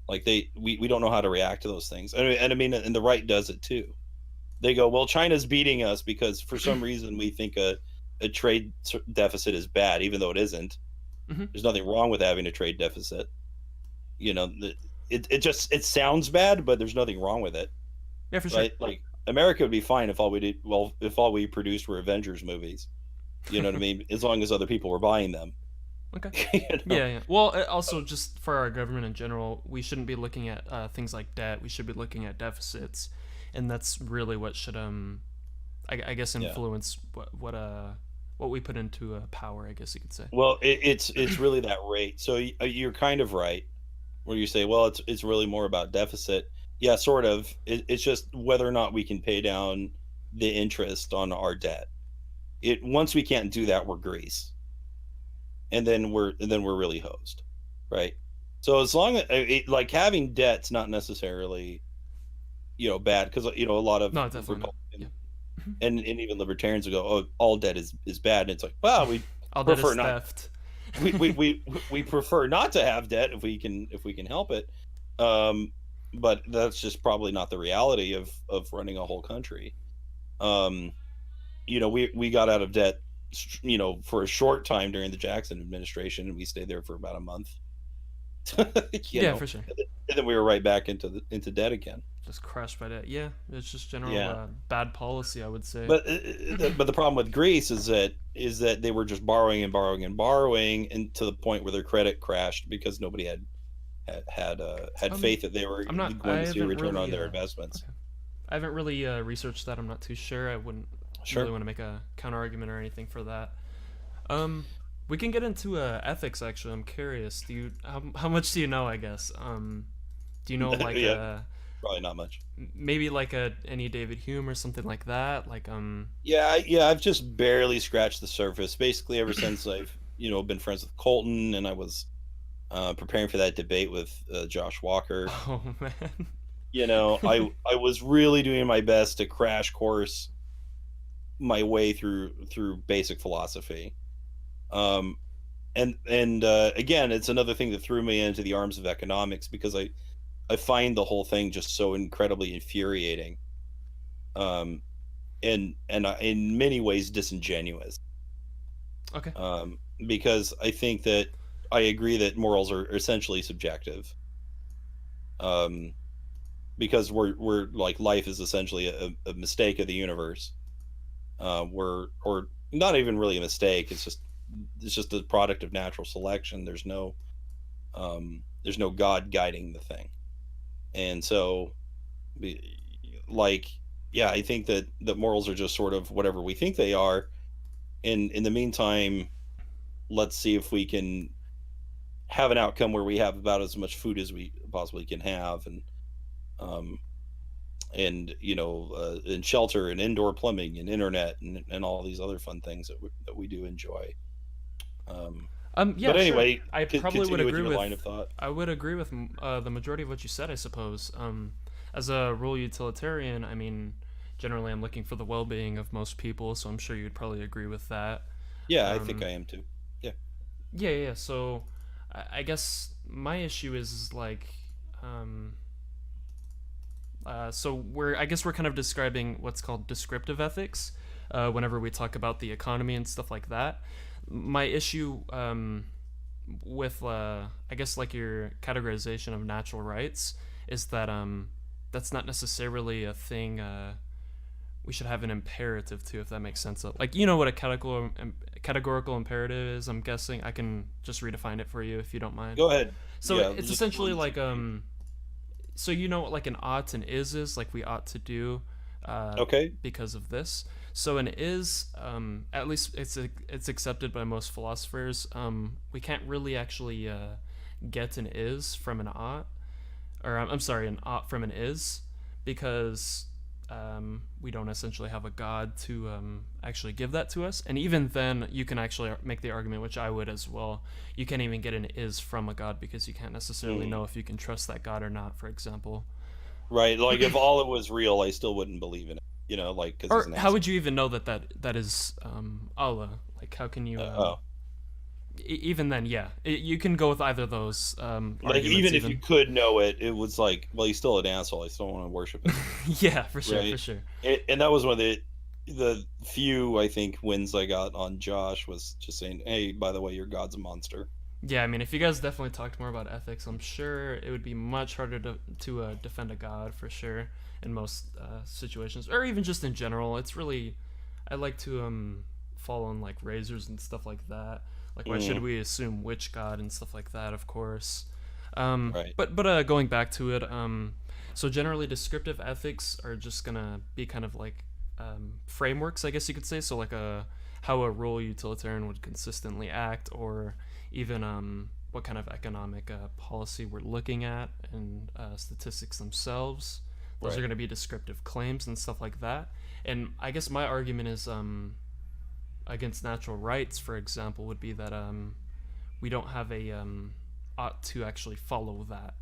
Like we don't know how to react to those things. And the right does it too. They go, well, China's beating us because for some reason we think a trade deficit is bad, even though it isn't. hmm There's nothing wrong with having a trade deficit. It sounds bad, but there's nothing wrong with it, yeah, for sure. right? Like America would be fine if all we produced were Avengers movies. You know what I mean? As long as other people were buying them. Okay. you know? Yeah, yeah. Well, also just for our government in general, we shouldn't be looking at things like debt. We should be looking at deficits, and that's really what should I guess Yeah. influence what we put into power. I guess you could say. Well, it's really that rate. So you're kind of right where you say, well, it's really more about deficit. Yeah, sort of. It's just whether or not we can pay down the interest on our debt. It once we can't do that, we're Greece, and then we're really hosed, right? So as long as like having debt's not necessarily bad because a lot of No, definitely not. Yeah. Republicans and even libertarians will go, oh, all debt is bad, and it's like, well, we All that prefer is not theft. we prefer not to have debt if we can help it. Um, but that's just probably not the reality of running a whole country. Um, we got out of debt, for a short time during the Jackson administration, and we stayed there for about a month. you Yeah, know, for sure. and then we were right back into debt again. Just crushed by that. Yeah, it's just general Yeah. bad policy, I would say. But the problem with Greece is that they were just borrowing and borrowing and borrowing, and to the point where their credit crashed because nobody had Um, faith that they were I'm not. I going to see a haven't return on really. their investments. Okay. I haven't really researched that. I'm not too sure. I wouldn't really Sure. want to make a counter argument or anything for that. Um, we can get into ethics. Actually, I'm curious. How much do you know? I guess. Do you know like Yeah, probably not much. maybe like any David Hume or something like that? Like Yeah, I've just barely scratched the surface. Basically, ever since I've been friends with Colton, and I was preparing for that debate with Josh Walker. oh man. I was really doing my best to crash course my way through basic philosophy. Um, and again, it's another thing that threw me into the arms of economics because I find the whole thing just so incredibly infuriating. Um, and in many ways disingenuous. Okay. Because I think that I agree that morals are essentially subjective. Um, because we're like life is essentially a mistake of the universe. We're or not even really a mistake. It's just a product of natural selection. There's no God guiding the thing, and so like yeah, I think that morals are just sort of whatever we think they are. And in the meantime, let's see if we can have an outcome where we have about as much food as we possibly can have, um, and shelter and indoor plumbing and internet and all these other fun things that we do enjoy. Um, Yeah, But sure. anyway, I probably would continue with agree your with. line of thought. I would agree with the majority of what you said, I suppose. As a rule utilitarian, I mean, generally I'm looking for the well-being of most people, so I'm sure you'd probably agree with that. Yeah, I think Um, I am too. Yeah. yeah, yeah. So, I guess my issue is like, um, so I guess we're kind of describing what's called descriptive ethics, whenever we talk about the economy and stuff like that. My issue, with I guess like your categorization of natural rights is that that's not necessarily a thing we should have an imperative to, if that makes sense. Like, you know what a categorical imperative is, I'm guessing. I can just redefine it for you if you don't mind. Go ahead. So Yeah, it's just essentially release like it. so you know what like an ought and is like we ought to do Okay. because of this. So an is, at least it's accepted by most philosophers. We can't really actually get an is from an ought, or I'm sorry, an ought from an is, because we don't essentially have a god to actually give that to us. And even then, you can actually make the argument, which I would as well. You can't even get an is from a god because you can't necessarily Mm. know if you can trust that god or not. For example, Right. Like if all it was real, I still wouldn't believe in it. You know, like because he's or an how asshole. would you even know that that is Allah? Like, how can you Oh, even then, yeah, you can go with either of those like arguments. even if you Even could know it, it was like, well, he's still an asshole. I still want to worship him. yeah, for sure, for Right. sure. And that was one of the few I think wins I got on Josh was just saying, hey, by the way, your god's a monster. Yeah, I mean, if you guys definitely talked more about ethics, I'm sure it would be much harder to defend a god for sure in most situations, or even just in general. It's really, I like to fall on like razors and stuff like that. Like, why should Mm, we assume which god and stuff like that? Of course. right. But going back to it, so generally descriptive ethics are just gonna be kind of like frameworks, I guess you could say. So like a how a rule utilitarian would consistently act, or even what kind of economic policy we're looking at, and statistics themselves. Those are Right. going to be descriptive claims and stuff like that. And I guess my argument is against natural rights, for example, would be that we don't have a ought to actually follow that,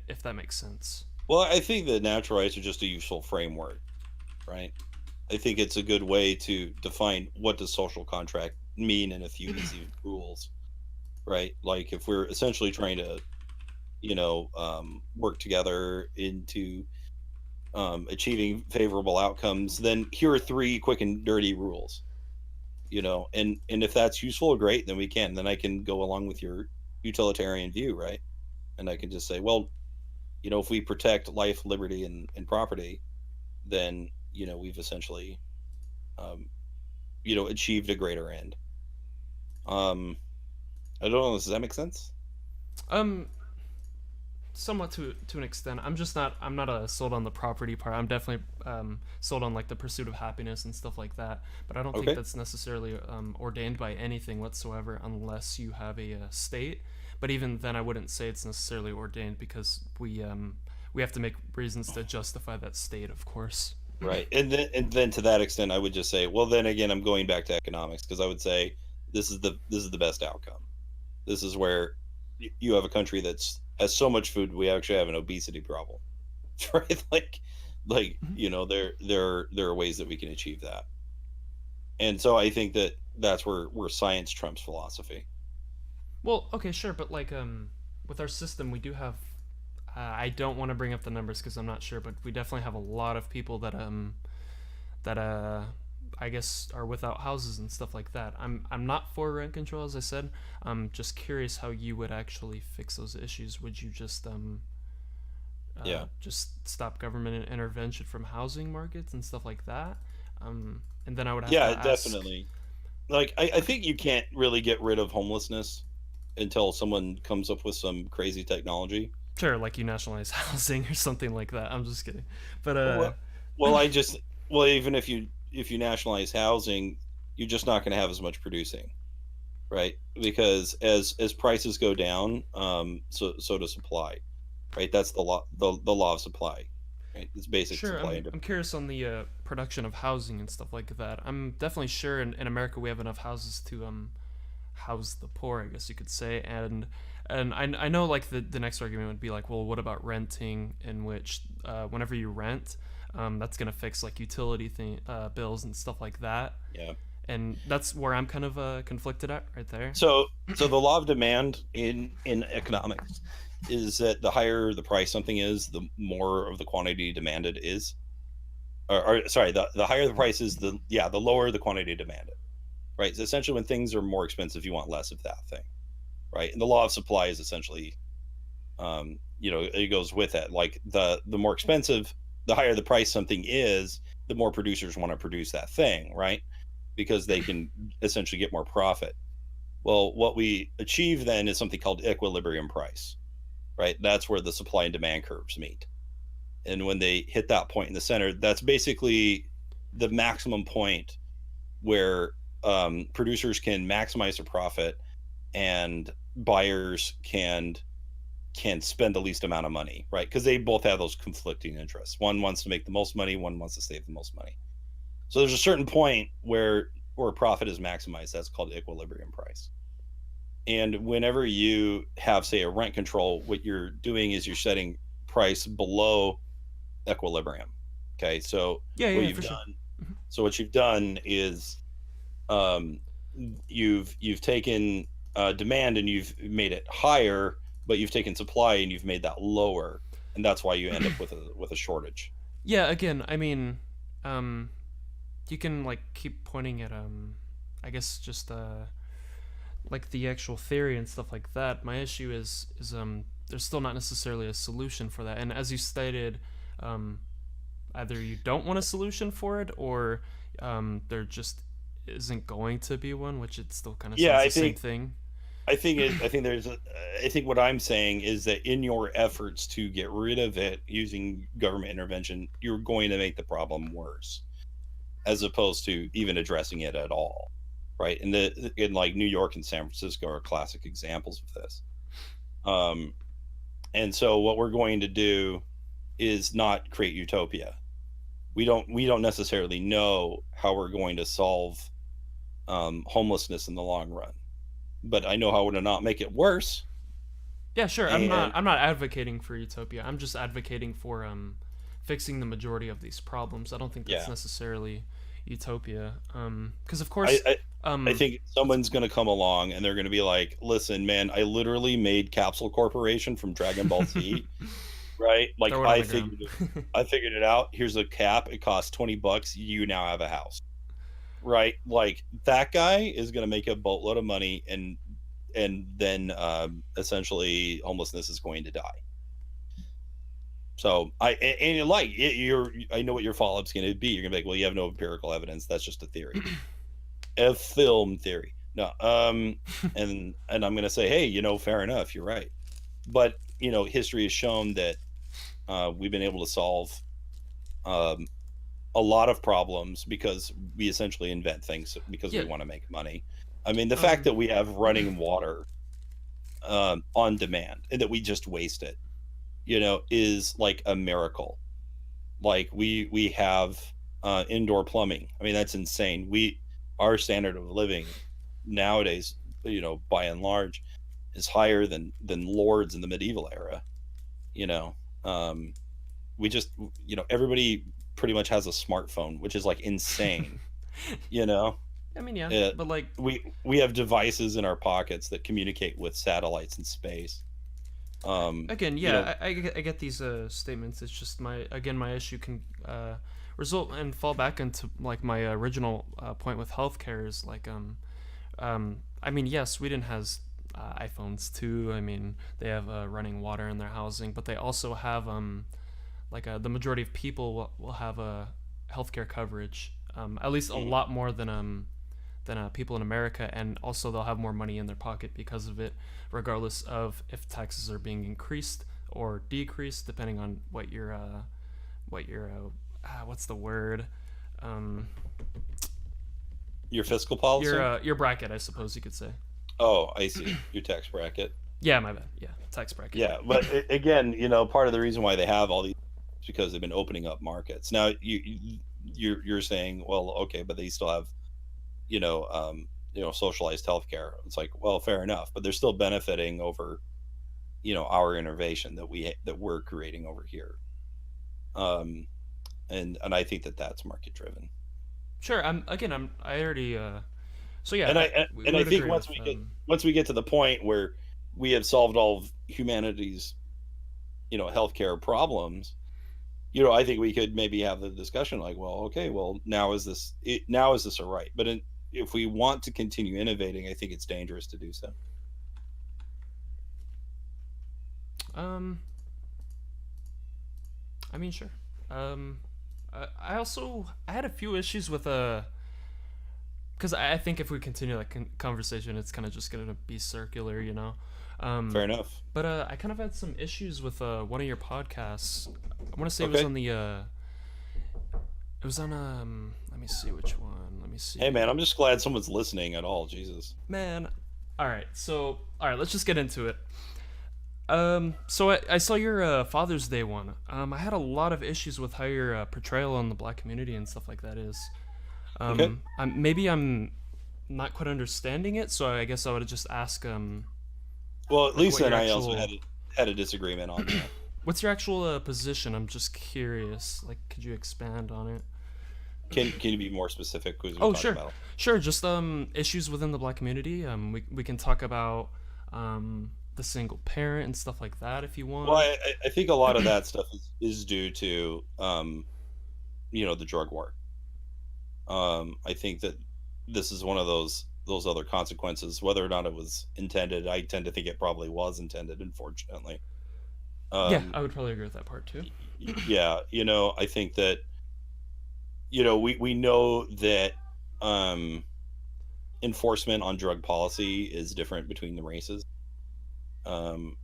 if that makes sense. Well, I think that natural rights are just a useful framework, right? I think it's a good way to define what does social contract mean in a few easy rules, right? Like if we're essentially trying to, work together into achieving favorable outcomes, then here are three quick and dirty rules, and if that's useful, great, then we can. Then I can go along with your utilitarian view, right? And I can just say, well, if we protect life, liberty, and property, then we've essentially um, achieved a greater end. Um, I don't know. Does that make sense? Um, Somewhat to an extent. I'm not sold on the property part. I'm definitely sold on like the pursuit of happiness and stuff like that. But I don't think Okay. that's necessarily ordained by anything whatsoever unless you have a state. But even then, I wouldn't say it's necessarily ordained because we have to make reasons to justify that state, of course. Right. And then to that extent, I would just say, well, then again, I'm going back to economics because I would say this is the best outcome. This is where you have a country that's has so much food, we actually have an obesity problem, right? Like Mhm. there are ways that we can achieve that, and so I think that that's where science trumps philosophy. Well, okay, sure, but like with our system, we do have. I don't want to bring up the numbers because I'm not sure, but we definitely have a lot of people that I guess are without houses and stuff like that. I'm not for rent control, as I said. I'm just curious how you would actually fix those issues. Would you Yeah. just stop government intervention from housing markets and stuff like that? And then I would have to Yeah, ask. definitely. Like I think you can't really get rid of homelessness until someone comes up with some crazy technology. Sure, like you nationalize housing or something like that. I'm just kidding, but Well, well, I just well, even if you nationalize housing, you're just not going to have as much producing, right? Because as prices go down, so does supply, right? That's the law of supply, right? It's basic sure, supply I'm and I'm demand. curious on the production of housing and stuff like that. I'm definitely sure in America we have enough houses to house the poor, I guess you could say. And I know like the next argument would be like, well, what about renting, in which whenever you rent, that's gonna fix like utility bills and stuff like that. Yeah. And that's where I'm kind of conflicted at right there. So the law of demand in economics is that the higher the price something is, the more of the quantity demanded is. Or sorry, the higher the price is, the lower the quantity demanded. Right. So essentially, when things are more expensive, you want less of that thing. Right. And the law of supply is essentially, it goes with it. Like the more expensive, the higher the price something is, the more producers want to produce that thing. Right. Because they can essentially get more profit. Well, what we achieve then is something called equilibrium price, right? That's where the supply and demand curves meet. And when they hit that point in the center, that's basically the maximum point where producers can maximize their profit and buyers can spend the least amount of money, right? Because they both have those conflicting interests. One wants to make the most money, one wants to save the most money. So there's a certain point where profit is maximized. That's called equilibrium price. And whenever you have, say, a rent control, what you're doing is you're setting price below equilibrium. Okay, so Yeah, what yeah, you've for sure. done. So what you've done is, you've taken demand and you've made it higher, but you've taken supply and you've made that lower, and that's why you end up with a shortage. Yeah, again, I mean, you can like keep pointing at I guess just like the actual theory and stuff like that. My issue is there's still not necessarily a solution for that. And as you stated, either you don't want a solution for it, or there just isn't going to be one, which it still kind of says the same thing. I think what I'm saying is that in your efforts to get rid of it using government intervention, you're going to make the problem worse, as opposed to even addressing it at all, right? In like New York and San Francisco are classic examples of this. And so what we're going to do is not create utopia. We don't necessarily know how we're going to solve homelessness in the long run, but I know how to not make it worse. Yeah, sure. I'm not advocating for utopia. I'm just advocating for fixing the majority of these problems. I don't think that's necessarily utopia. Because of course, I think someone's going to come along and they're going to be like, "Listen, man, I literally made Capsule Corporation from Dragon Ball Z." Right? Like I figured it out. Here's a cap. It costs $20. You now have a house. Right? Like that guy is going to make a boatload of money, and then essentially homelessness is going to die. So I know what your follow up's going to be. You're going to be like, well, you have no empirical evidence. That's just a theory, a film theory. No, and I'm going to say, hey, fair enough. You're right. But history has shown that we've been able to solve a lot of problems because we essentially invent things because we want to make money. I mean, the fact that we have running water on demand and that we just waste it, is like a miracle. Like we have indoor plumbing. I mean, that's insane. Our standard of living nowadays, by and large, is higher than lords in the medieval era. We just, everybody pretty much has a smartphone, which is like insane. I mean, yeah, but like we have devices in our pockets that communicate with satellites in space. Again, yeah, I get these statements. It's just my issue can result and fall back into like my original point with healthcare is like I mean, yes, Sweden has iPhones too. I mean, they have running water in their housing, but they also have the majority of people will have a healthcare coverage, at least a lot more than people in America, and also they'll have more money in their pocket because of it, regardless of if taxes are being increased or decreased, depending on what your what's the word? Your fiscal policy? Your bracket, I suppose you could say. Oh, I see. Your tax bracket. Yeah, my bad. Yeah, tax bracket. Yeah, but again, part of the reason why they have all these is because they've been opening up markets. Now you're saying, well, okay, but they still have, socialized healthcare. It's like, well, fair enough, but they're still benefiting over our innovation that we're creating over here. And I think that that's market driven. Sure. I already. So yeah, And we I would think agree with. once we get to the point where we have solved all of humanity's healthcare problems, I think we could maybe have the discussion like, well, okay, well, now is this a right? But if we want to continue innovating, I think it's dangerous to do so. Um. I mean, sure. Um. I had a few issues with because I think if we continue that conversation, it's kind of just gonna be circular, you know. Fair enough. But I kind of had some issues with one of your podcasts. I want to say it was Okay. on the. It was on Let me see which one. Let me see. Hey, man, I'm just glad someone's listening at all. Jesus. Man. All right. So let's just get into it. So I saw your Father's Day one. I had a lot of issues with how your portrayal on the black community and stuff like that is. Okay. Maybe I'm not quite understanding it, so I guess I would just ask Well, like Lisa what and your I also actual had a disagreement on that. what's your actual position? I'm just curious. Like, could you expand on it? Can you be more specific? Because we Oh, talked sure, about. sure. Just issues within the black community. We can talk about the single parent and stuff like that if you want. Well, I think a lot of that stuff is due to the drug war. I think that this is one of those other consequences. Whether or not it was intended, I tend to think it probably was intended. Unfortunately, Yeah, um, I would probably agree with that part too. yeah, I think that we know that um, enforcement on drug policy is different between the races. Um,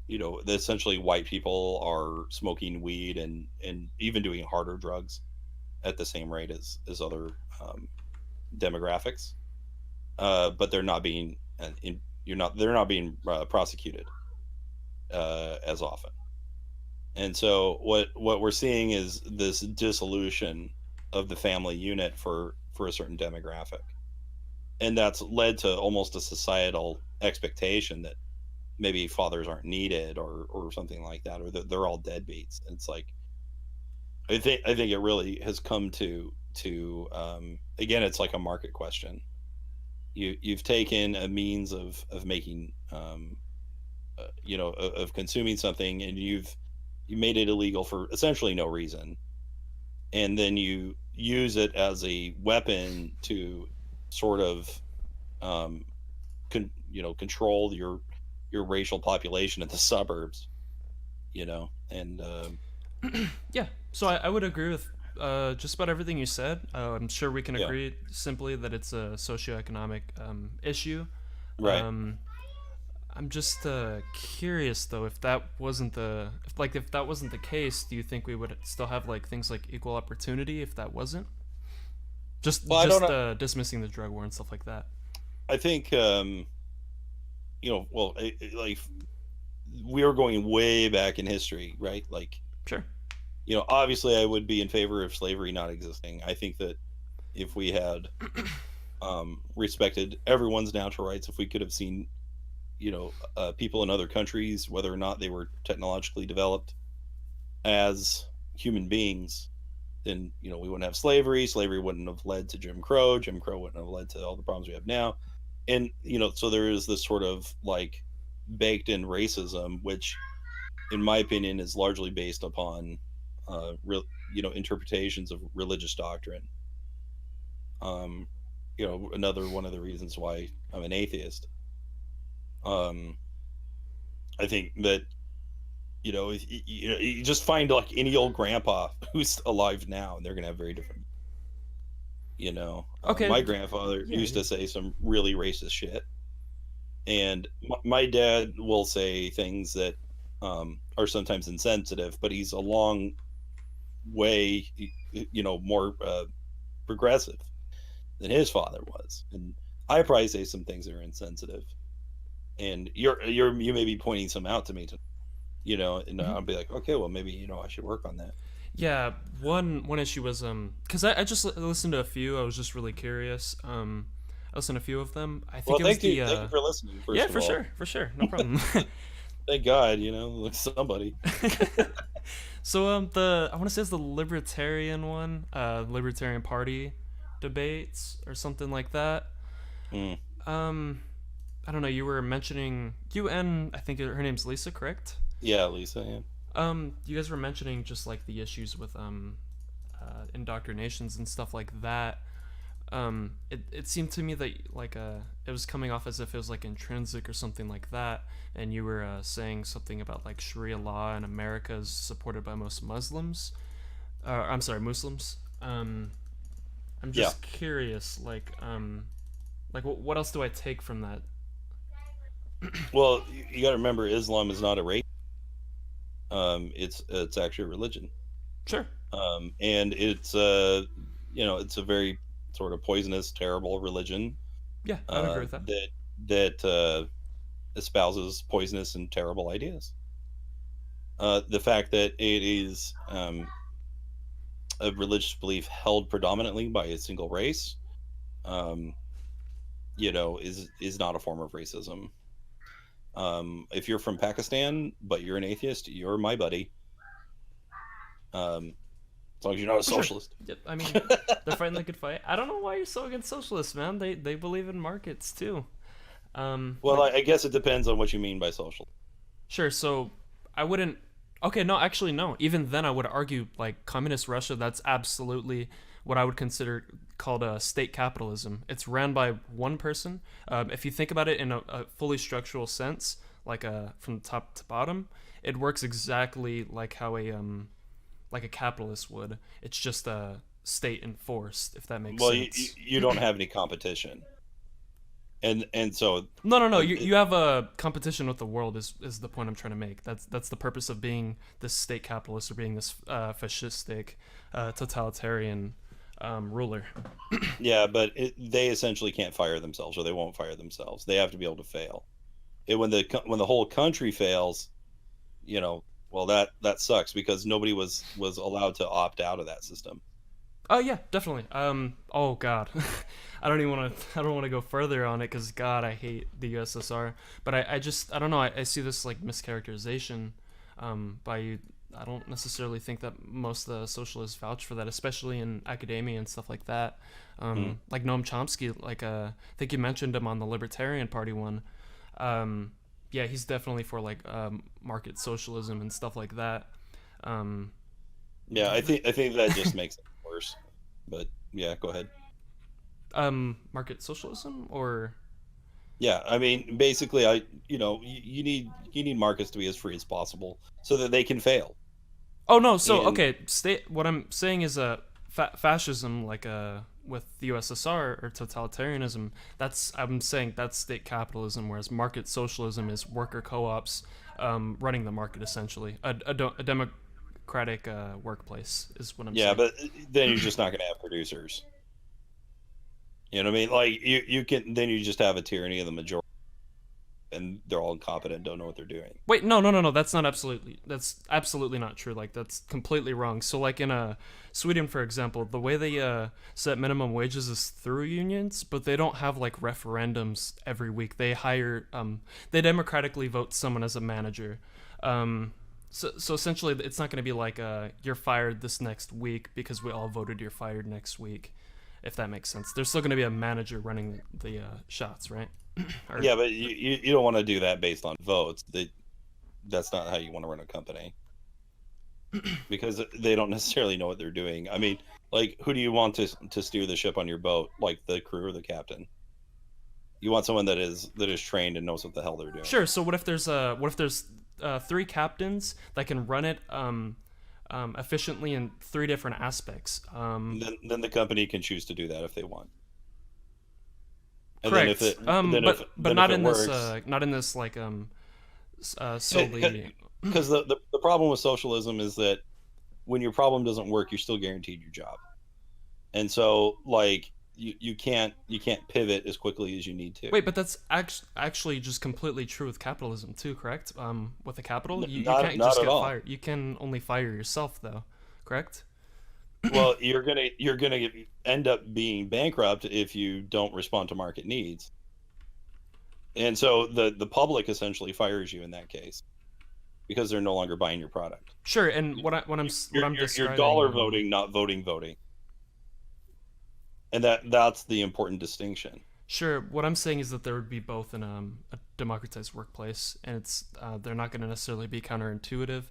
essentially white people are smoking weed and even doing harder drugs at the same rate as other demographics, but they're not being they're not being prosecuted as often. And so what we're seeing is this dissolution of the family unit for a certain demographic, and that's led to almost a societal expectation that maybe fathers aren't needed or something like that, or that they're all deadbeats. And it's like I think it really has come to again, it's like a market question. You've taken a means of making of consuming something, and you made it illegal for essentially no reason, and then you use it as a weapon to sort of control your racial population in the suburbs, and Yeah, so I would agree with just about everything you said. I'm sure we can yeah, agree simply that it's a socioeconomic issue. right. Um, I'm just curious though, if that wasn't if that wasn't the case, do you think we would still have like things like equal opportunity if that wasn't? Just Well, I don't just know. dismissing the drug war and stuff like that. I think well, like we are going way back in history, right? Like, Sure. obviously I would be in favor of slavery not existing. I think that if we had respected everyone's natural rights, if we could have seen people in other countries, whether or not they were technologically developed, as human beings, then we wouldn't have slavery. Slavery wouldn't have led to Jim Crow. Jim Crow wouldn't have led to all the problems we have now. And so there is this sort of like baked in racism, which, in my opinion, is largely based upon interpretations of religious doctrine. Um, another one of the reasons why I'm an atheist. Um, I think that you just find like any old grandpa who's alive now, and they're gonna have very different. Okay. My grandfather Yeah. used Yeah. to say some really racist shit, and my dad will say things that are sometimes insensitive, but he's a long way, more progressive than his father was, and I probably say some things that are insensitive, and you may be pointing some out to me to, and Mhm. I'll be like, okay, well, maybe I should work on that. Yeah, one issue was because I just listened to a few. I was just really curious. I listen to a few of them. I Well, think it was thank you for listening. First yeah, of all, for sure, no problem. thank God, like somebody. So the I want to say it's the Libertarian one, Libertarian Party debates or something like that. Mm. Um, I don't know. You were mentioning you and I think her name's Lisa, correct? Yeah, Lisa. Yeah. You guys were mentioning just like the issues with indoctrinations and stuff like that. It seemed to me that like it was coming off as if it was like intrinsic or something like that, and you were saying something about like Sharia law in America is supported by most Muslims. I'm sorry, Muslims. I'm just curious, like what else do I take from that? Well, you got to remember, Islam is not a race. It's actually a religion. Sure. And it's it's a very sort of poisonous, terrible religion. Yeah, I would agree with that. That espouses poisonous and terrible ideas. The fact that it is a religious belief held predominantly by a single race, is not a form of racism. If you're from Pakistan but you're an atheist, you're my buddy. As long as you're not a socialist. Sure. Yep. I mean, they're fighting the good fight. I don't know why you're so against socialists, man. They believe in markets too. Well, I guess it depends on what you mean by social. Sure. So I wouldn't. Okay, no, actually, no. Even then, I would argue like communist Russia. That's absolutely what I would consider called state capitalism. It's ran by one person. If you think about it in a fully structural sense, like from top to bottom, it works exactly like how a capitalist would. It's just a state enforced, if that makes sense. Well, you don't have any competition, and so no. You have a competition with the world is the point I'm trying to make. That's the purpose of being this state capitalist or being this fascistic, totalitarian ruler. Yeah, but they essentially can't fire themselves, or they won't fire themselves. They have to be able to fail. When the whole country fails, well, that sucks because nobody was allowed to opt out of that system. Oh yeah, definitely. Oh god, I don't want to go further on it because God, I hate the USSR. But I don't know. I see this like mischaracterization by you. I don't necessarily think that most of the socialists vouch for that, especially in academia and stuff like that. Like Noam Chomsky, like I think you mentioned him on the Libertarian Party one. Yeah, he's definitely for like market socialism and stuff like that. Yeah, I think that just makes it worse. But yeah, go ahead. Market socialism or yeah, I mean, basically, you need markets to be as free as possible so that they can fail. Oh no, so okay, what I'm saying is fascism, like with the USSR or totalitarianism. I'm saying that's state capitalism, whereas market socialism is worker co-ops running the market essentially. A democratic workplace is what I'm saying. Yeah, but then you're just not going to have producers. You know what I mean? Like you can then you just have a tyranny of the majority. And they're all incompetent, don't know what they're doing. Wait, no, that's absolutely not true. Like that's completely wrong. So like in Sweden, for example, the way they set minimum wages is through unions, but they don't have like referendums every week. They hire they democratically vote someone as a manager. So essentially it's not going to be like you're fired this next week because we all voted you're fired next week, if that makes sense. There's still going to be a manager running the shots, right? Yeah, but you don't want to do that based on votes. That's not how you want to run a company. Because they don't necessarily know what they're doing. I mean, like, who do you want to steer the ship on your boat? Like the crew or the captain? You want someone that is trained and knows what the hell they're doing. Sure. So what if there's 3 captains that can run it efficiently in 3 different aspects? Then the company can choose to do that if they want. And correct. But not in works, this like solely. Because the problem with socialism is that when your problem doesn't work, you're still guaranteed your job, and so like you can't pivot as quickly as you need to. Wait, but that's actually just completely true with capitalism too, correct? With the capital, you not can't just at get all. fired. You can only fire yourself, though, correct? Well, you're gonna end up being bankrupt if you don't respond to market needs, and so the public essentially fires you in that case because they're no longer buying your product. Sure, and what I'm You're describing, dollar voting, not voting, and that's the important distinction. sure, what I'm saying is that there would be both in a democratized workplace, and it's they're not going to necessarily be counterintuitive.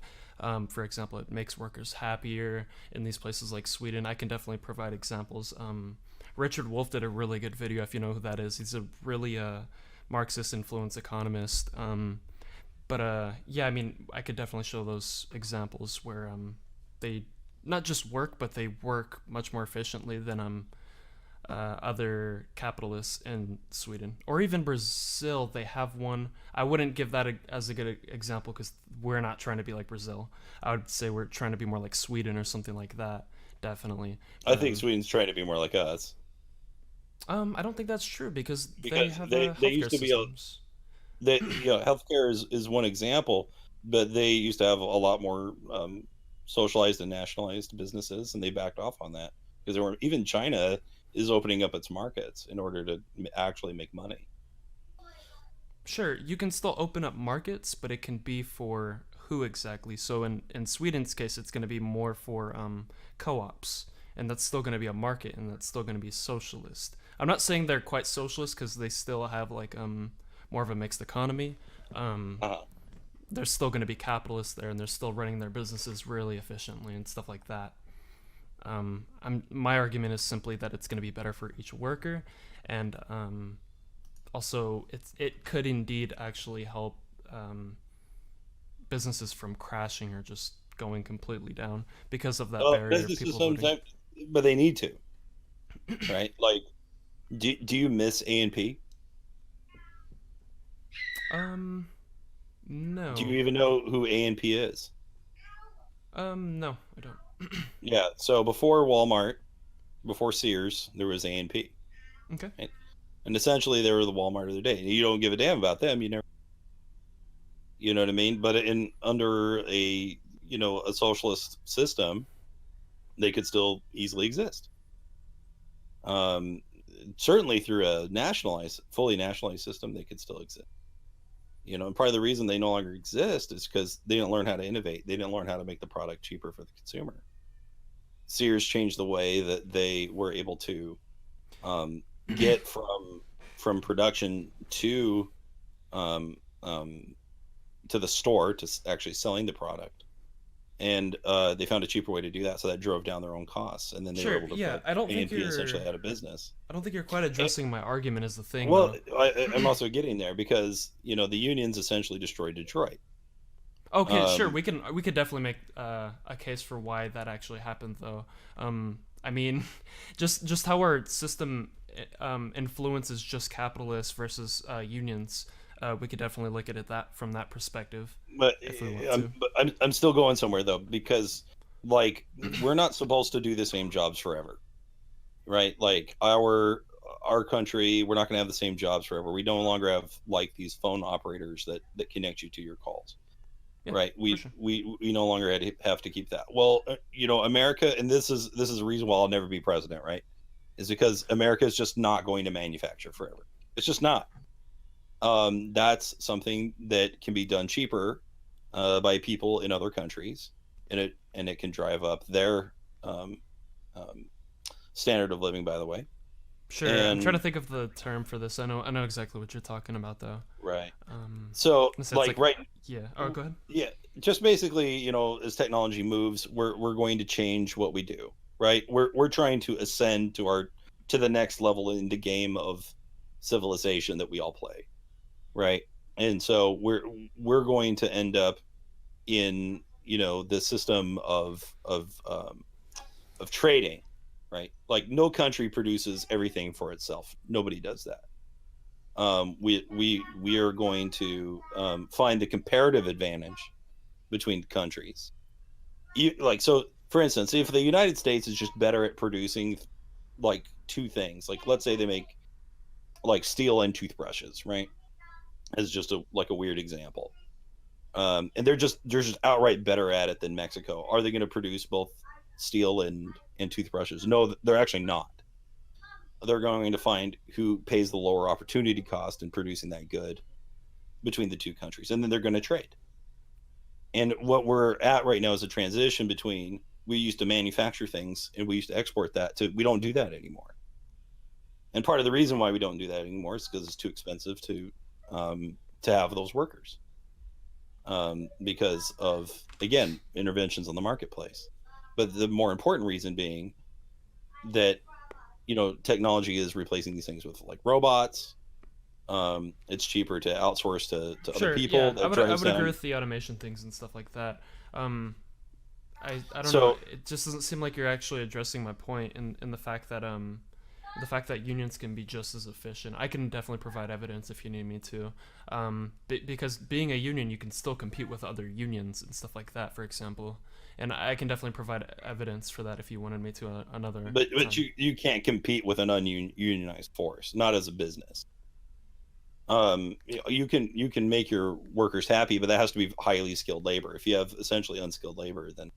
For example, it makes workers happier in these places like Sweden. I can definitely provide examples. Richard Wolff did a really good video, if you know who that is. He's a really Marxist influence economist. But yeah, I mean, I could definitely show those examples where they not just work, but they work much more efficiently than other capitalists in Sweden or even Brazil. They have one. I wouldn't give that as a good example because we're not trying to be like Brazil. I would say we're trying to be more like Sweden or something like that. Definitely. I think Sweden's trying to be more like us I don't think that's true because they because have they healthcare used to be a systems. they healthcare is one example, but they used to have a lot more socialized and nationalized businesses, and they backed off on that because there were even China is opening up its markets in order to actually make money. Sure, you can still open up markets, but it can be for who exactly? So in Sweden's case, it's going to be more for co-ops, and that's still going to be a market, and that's still going to be socialist. I'm not saying they're quite socialist because they still have like more of a mixed economy. Um, Uh, there's still going to be capitalists there, and they're still running their businesses really efficiently and stuff like that. My argument is simply that it's going to be better for each worker, and also it could indeed actually help um, businesses from crashing or just going completely down because of that well, barrier of businesses people voting. sometimes, but they need to, right? Like, do you miss A and P? Um, Do no. you even know who A and P is? No, I don't. Yeah. So before Walmart, before Sears, there was A and P, Okay. right? And essentially they were the Walmart of their day. You don't give a damn about them. You never, you know what I mean? But in under a a socialist system, they could still easily exist. Um, Certainly through a fully nationalized system, they could still exist. And part of the reason they no longer exist is because they didn't learn how to innovate. They didn't learn how to make the product cheaper for the consumer. Sears changed the way that they were able to um, get from production um, um, to the store to actually selling the product, and they found a cheaper way to do that. So that drove down their own costs, and then they were Sure. able to Yeah. put A and P essentially out of business. I don't think you're quite And, addressing my argument as the thing well, though. I'm also getting there because the unions essentially destroyed Detroit. Okay, sure. Um, We could definitely make a case for why that actually happened, though. I mean, just how our system influences just capitalists versus unions. We could definitely look at it that from that perspective but if we want I'm to. but I'm still going somewhere though because like we're not supposed to do the same jobs forever, right? Like our country, we're not going to have the same jobs forever. We no longer have like these phone operators that connect you to your calls, Yeah, right? for we sure. we no longer have to keep that. Well, America, and this is the reason why I'll never be president, right? Is because America is just not going to manufacture forever. It's just not. That's something that can be done cheaper by people in other countries, and it can drive up their um, um, standard of living, by the way. Sure. I'm trying to And think of the term for this. I know exactly what you're talking about, though. right, Um, so it's like like right, yeah. Oh, go ahead. yeah, just basically, as technology moves, we're going to change what we do, right? We're trying to ascend to the next level in the game of civilization that we all play, right? And so we're going to end up in the system of trading, right? Like no country produces everything for itself. Nobody does that. We are going to find the comparative advantage between countries. Like so, for instance, if the United States is just better at producing like two things, like let's say they make like steel and toothbrushes, right? As just a weird example. And they're just outright better at it than Mexico. Are they going to produce both steel and toothbrushes. No, they're actually not. They're going to find who pays the lower opportunity cost in producing that good between the two countries, and then they're going to trade. And what we're at right now is a transition between, we used to manufacture things and we used to export that, to we don't do that anymore. And part of the reason why we don't do that anymore is because it's too expensive to have those workers, because of, again, interventions on the marketplace. But the more important reason being that, technology is replacing these things with like robots. It's cheaper to outsource to other people. Yeah, That I would drives agree down. with the automation things and stuff like that. I don't So- know. It just doesn't seem like you're actually addressing my point in the fact that unions can be just as efficient. I can definitely provide evidence if you need me to, because being a union, you can still compete with other unions and stuff like that, for example. And I can definitely provide evidence for that if you wanted me to another. But time. you can't compete with an unionized force, not as a business. You can make your workers happy, but that has to be highly skilled labor. If you have essentially unskilled labor, then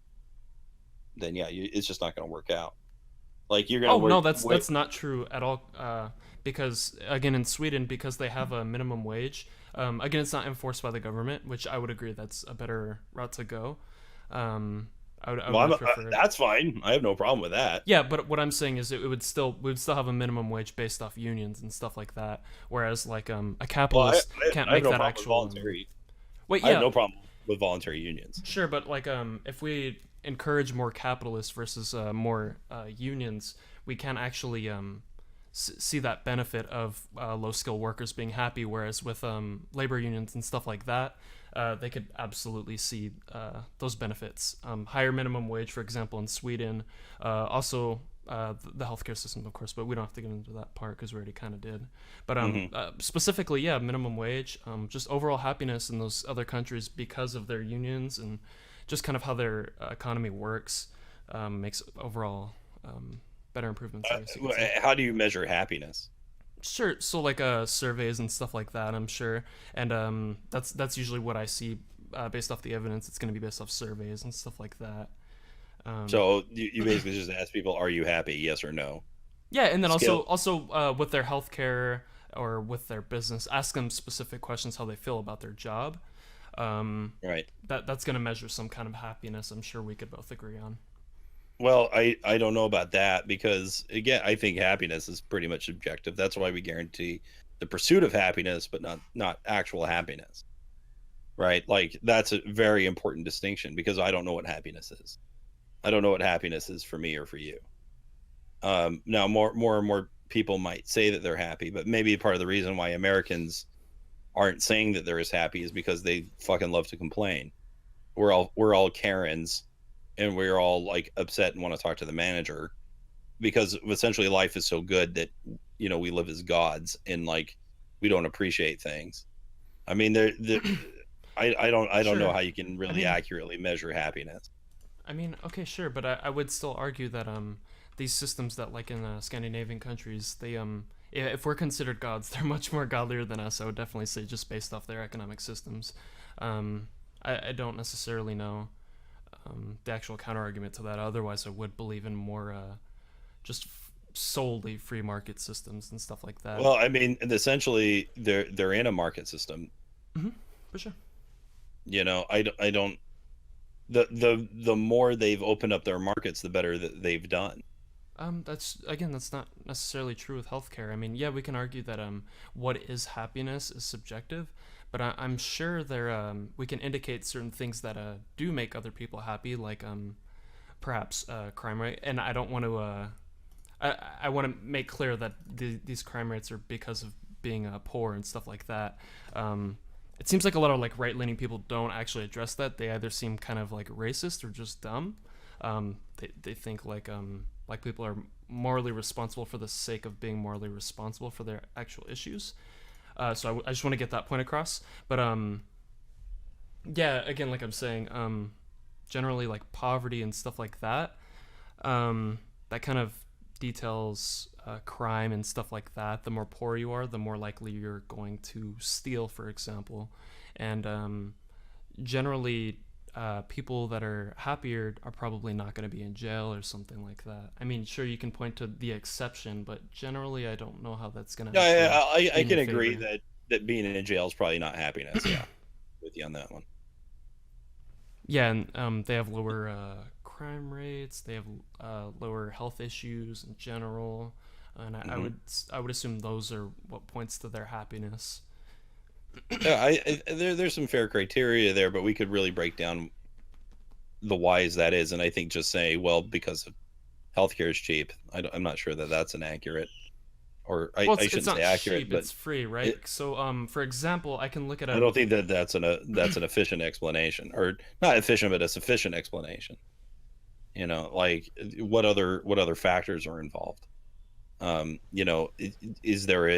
yeah, it's just not going to work out. Like, you're going to no, that's not true at all. Because again, in Sweden, because they have a minimum wage, again, it's not enforced by the government, which I would agree that's a better route to go. I would much prefer. That's fine. I have no problem with that. Yeah, but what I'm saying is we would still have a minimum wage based off unions and stuff like that. Whereas like a capitalist can't I have make no that problem with actual voluntary. Wait, I have yeah, no problem with voluntary unions. sure, but like if we encourage more capitalists versus more unions, we can actually see that benefit of low skill workers being happy. Whereas with labor unions and stuff like that, they could absolutely see those benefits. Higher minimum wage, for example, in Sweden. Also, the healthcare system, of course, but we don't have to get into that part because we already kind of did. But specifically, yeah, minimum wage, just overall happiness in those other countries because of their unions and just kind of how their economy works, makes overall better improvements. I guess you could say. How do you measure happiness? Sure. So like surveys and stuff like that, I'm sure, and that's usually what I see based off the evidence. It's going to be based off surveys and stuff like that. So you basically just ask people, "Are you happy? Yes or no?" Yeah, and then Skill. also with their healthcare or with their business, ask them specific questions how they feel about their job. Right. That's going to measure some kind of happiness. I'm sure we could both agree on. Well, I don't know about that, because again, I think happiness is pretty much subjective. That's why we guarantee the pursuit of happiness, but not actual happiness. Right? Like, that's a very important distinction, because I don't know what happiness is. I don't know what happiness is for me or for you. Now, more and more people might say that they're happy, but maybe part of the reason why Americans aren't saying that they're as happy is because they fucking love to complain. We're all Karens, and we're all like upset and want to talk to the manager, because essentially life is so good that we live as gods, and like we don't appreciate things. I mean, I don't Sure. know how you can really mean- accurately measure happiness. I mean, okay, sure, but I would still argue that these systems that like in Scandinavian countries, they if we're considered gods, they're much more godlier than us. I would definitely say, just based off their economic systems. I don't necessarily know the actual counter argument to that. Otherwise, I would believe in more just solely free market systems and stuff like that. Well, I mean, essentially they're in a market system. For sure. I don't. The more they've opened up their markets, the better that they've done. That's not necessarily true with healthcare. I mean, yeah, we can argue that what is happiness is subjective, but I'm sure we can indicate certain things that do make other people happy, like perhaps crime rate. And I don't want to. I want to make clear that these crime rates are because of being poor and stuff like that. It seems like a lot of like right-leaning people don't actually address that. They either seem kind of like racist or just dumb. They think like people are morally responsible for the sake of being morally responsible for their actual issues. So I just want to get that point across. But yeah, again, like I'm saying, generally like poverty and stuff like that, that kind of details crime and stuff like that. The more poor you are, the more likely you're going to steal, for example. And generally, people that are happier are probably not going to be in jail or something like that. I mean, sure, you can point to the exception, but generally, I don't know how that's going to Yeah, actually I be in can your agree favor. that being in jail is probably not happiness. Yeah, with you on that one. Yeah, and they have lower crime rates. They have lower health issues in general, and Hmm. I would assume those are what points to their happiness. Yeah, there's some fair criteria there, but we could really break down the whys that is, and I think just say, well, because of healthcare is cheap. I'm not sure that that's an accurate, or Well, I it's shouldn't say not accurate, cheap; but it's free, right? it, So, for example, I can look at I a don't think that that's an efficient explanation, or not efficient, but a sufficient explanation. Like what other factors are involved? Is there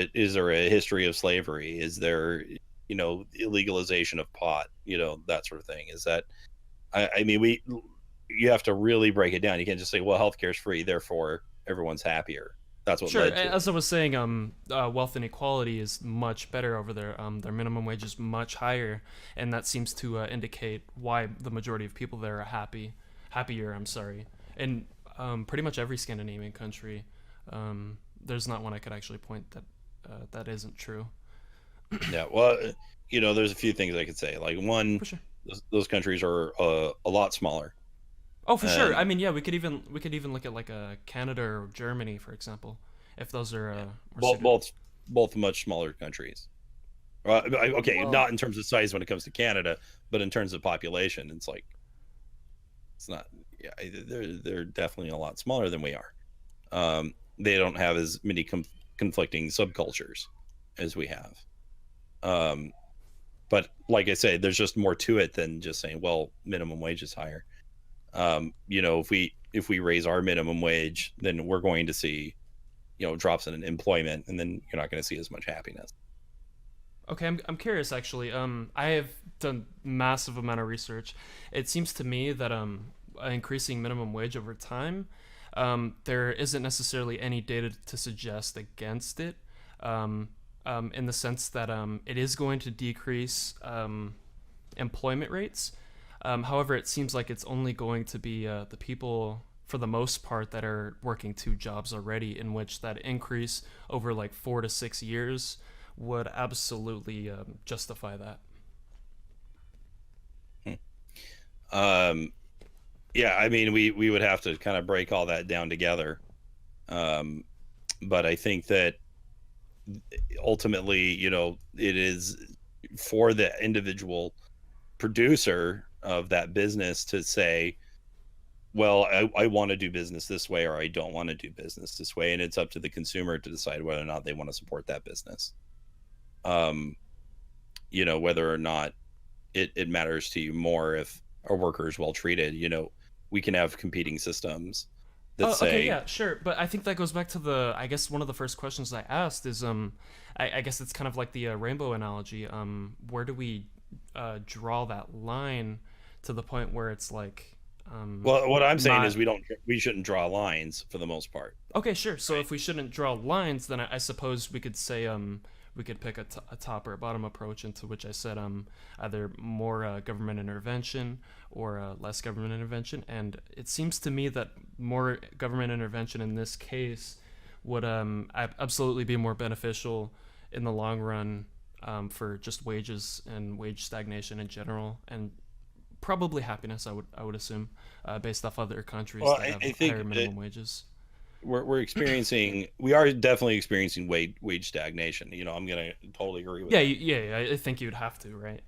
a history of slavery? Is there illegalization of pot? That sort of thing. Is that I mean we you have to really break it down. You can't just say, well, healthcare is free, therefore everyone's happier. That's what sure. led to it. As I was saying, wealth inequality is much better over there. Their minimum wage is much higher, and that seems to indicate why the majority of people there are happier. I'm sorry, and pretty much every Scandinavian country, there's not one I could actually point that that isn't true. Yeah, well, there's a few things I could say. Like one, For sure. those countries are a lot smaller. Oh, for sure. I And mean, yeah, we could even look at like Canada or Germany, for example, if those are yeah, more both suited. both both much smaller countries. Okay, Well, not in terms of size when it comes to Canada, but in terms of population, it's not. Yeah, they're definitely a lot smaller than we are. They don't have as many conflicting subcultures as we have. Um, but like I say, there's just more to it than just saying, well, minimum wage is higher. If we raise our minimum wage, then we're going to see drops in employment, and then you're not going to see as much happiness. okay, I'm curious actually. I have done massive amount of research. It seems to me that increasing minimum wage over time, there isn't necessarily any data to suggest against it. Um, in the sense that it is going to decrease employment rates. However, it seems like it's only going to be the people, for the most part, that are working two jobs already, in which that increase over like 4 to 6 years would absolutely justify that. Hmm. Um, yeah, I mean, we would have to kind of break all that down together. Um, but I think that ultimately, it is for the individual producer of that business to say, well, I want to do business this way, or I don't want to do business this way. And it's up to the consumer to decide whether or not they want to support that business. Um, whether or not it matters to you more if a worker is well treated. We can have competing systems that Oh, okay, say, yeah, sure. But I think that goes back to the, I guess one of the first questions I asked is, I guess it's kind of like the rainbow analogy. Where do we draw that line to the point where it's like, well, what I'm saying is not we shouldn't draw lines for the most part. okay, sure. So Right. if we shouldn't draw lines, then I suppose we could say we could pick a top or a bottom approach, into which I said either more government intervention or less government intervention. And it seems to me that more government intervention in this case would absolutely be more beneficial in the long run for just wages and wage stagnation in general, and probably happiness. I would assume based off other countries Well, that have I higher think that minimum wages. we are definitely experiencing wage stagnation. I'm gonna totally agree with Yeah, that. I think you'd have to, right?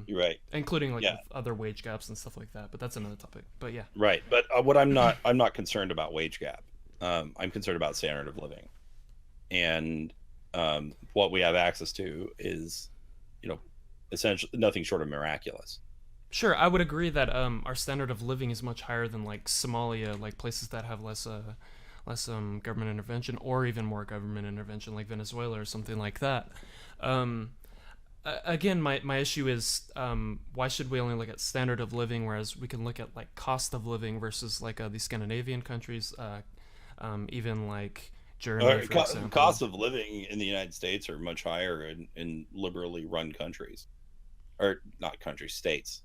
You're right. Including like Yeah, with other wage gaps and stuff like that. But that's another topic. But yeah, right. But I'm not concerned about wage gap. I'm concerned about standard of living, and what we have access to is, you know, essentially nothing short of miraculous. sure. I would agree that our standard of living is much higher than like Somalia, like places that have less government intervention, or even more government intervention, like Venezuela or something like that. Um, Again, my issue is why should we only look at standard of living, whereas we can look at like cost of living versus like the Scandinavian countries, even like Germany, for example. Costs of living in the United States are much higher in liberally run countries, or not countries, states.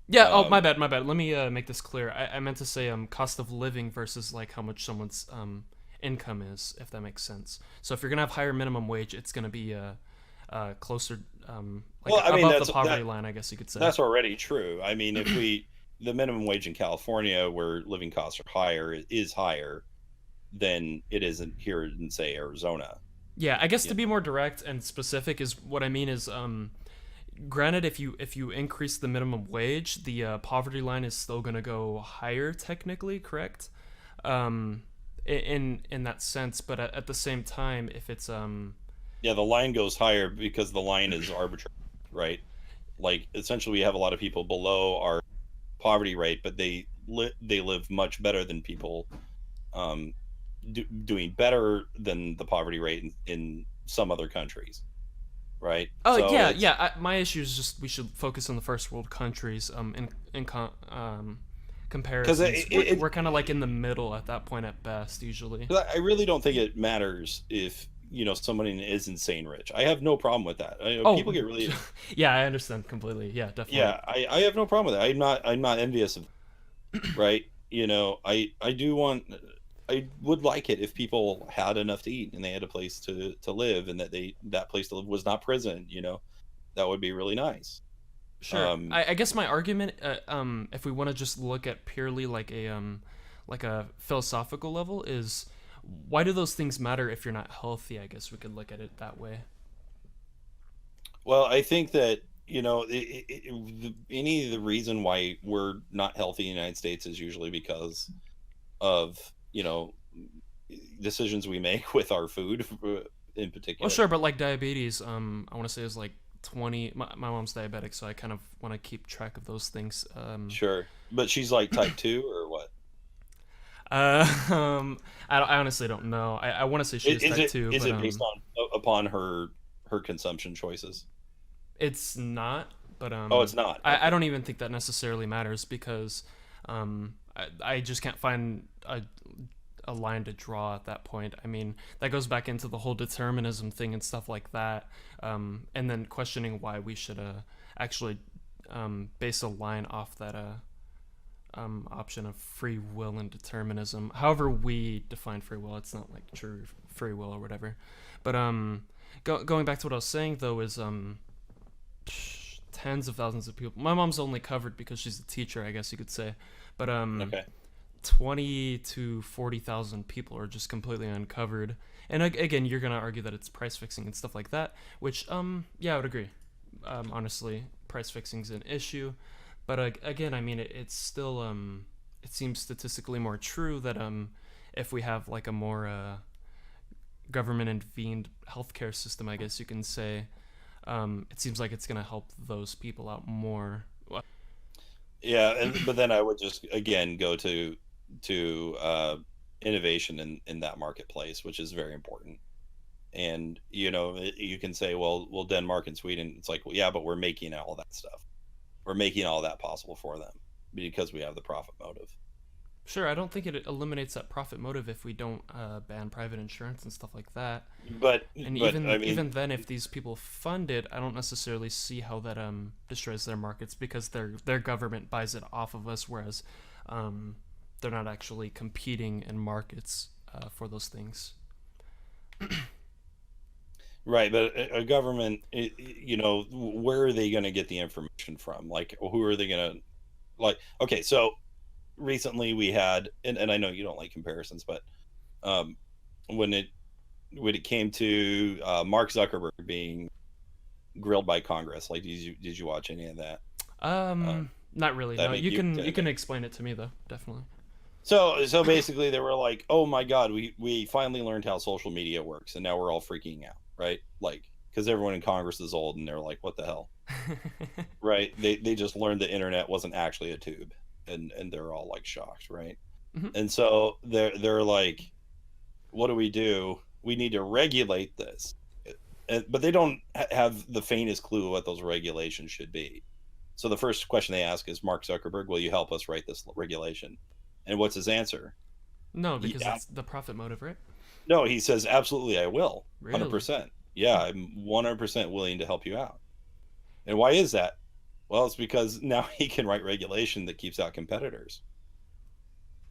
Yeah. Oh, my bad. My bad. Let me make this clear. I meant to say cost of living versus like how much someone's income is, if that makes sense. So if you're gonna have higher minimum wage, it's gonna be closer like Well, I mean, above the poverty line, I guess you could say. that's already true. I mean, if we the minimum wage in California, where living costs are higher, is higher than it isn't here in, say, Arizona. Yeah, I guess Yeah. to be more direct and specific is what I mean is granted if you increase the minimum wage, the poverty line is still going to go higher technically, correct? Um in that sense, but at the same time if it's Yeah, the line goes higher because the line is arbitrary, right? Like essentially, we have a lot of people below our poverty rate, but they live much better than people um, doing better than the poverty rate in some other countries, right? Oh So yeah, it's yeah. My issue is just we should focus on the first world countries. because Comparisons, we're kind of like in the middle at that point at best, usually. I really don't think it matters if someone is insane rich. I have no problem with that. Oh, People get really yeah, I understand completely. Yeah, definitely. yeah. I have no problem with it. I'm not envious of right. I do want. I would like it if people had enough to eat and they had a place to live and that place to live was not prison. That would be really nice. Sure. Um, I guess my argument, if we want to just look at purely like a philosophical level, is why do those things matter if you're not healthy? I guess we could look at it that way. well, I think that any the reason why we're not healthy in the United States is usually because of decisions we make with our food in Well, particular. sure, but like diabetes, I want to say is like 20. My mom's diabetic, so I kind of want to keep track of those things. Sure, but she's like type 2 or what? I honestly don't know. I want to say she is Is type it two, is but it based on upon her consumption choices? it's not. But Oh, it's not. I Okay. don't even think that necessarily matters because I just can't find a line to draw at that point. I mean, that goes back into the whole determinism thing and stuff like that, and then questioning why we should actually base a line off that option of free will and determinism. However, we define free will, it's not like true free will or whatever. But going back to what I was saying though is tens of thousands of people. My mom's only covered because she's a teacher, I guess you could say. But Okay. 20 to 40,000 people are just completely uncovered. And again, you're gonna argue that it's price fixing and stuff like that, which yeah, I would agree. Honestly, price fixing's an issue, but again, I mean, it's still it seems statistically more true that if we have like a more government intervened healthcare system, I guess you can say, it seems like it's gonna help those people out more. Yeah, but then I would just again go to innovation in that marketplace, which is very important. And you can say, well, Denmark and Sweden. It's like, well, yeah, but we're making all that stuff. We're making all that possible for them because we have the profit motive. Sure, I don't think it eliminates that profit motive if we don't ban private insurance and stuff like that. But And but even I mean, even then, if these people fund it, I don't necessarily see how that destroys their markets because their government buys it off of us, whereas they're not actually competing in markets for those things. right, but a government, where are they going to get the information from? Like, who are they going to like? Okay, so recently we had, and I know you don't like comparisons, but um, when it came to Mark Zuckerberg being grilled by Congress, like, did you watch any of that? Not really. That No, make you you can that you can make- explain it to me though, definitely. So basically, they were like, "Oh my God, we finally learned how social media works, and now we're all freaking out, right? Like, because everyone in Congress is old, and they're like, what the hell, right? They just learned the internet wasn't actually a tube, and they're all like shocked, right? Mhm. And so they're like, what do? We need to regulate this, but they don't have the faintest clue what those regulations should be. So the first question they ask is, Mark Zuckerberg, will you help us write this regulation? And what's his answer? No, because Yeah. it's the profit motive, right? No, he says, absolutely, I will. Really? 100%. Yeah, I'm 100% willing to help you out. And why is that? Well, it's because now he can write regulation that keeps out competitors.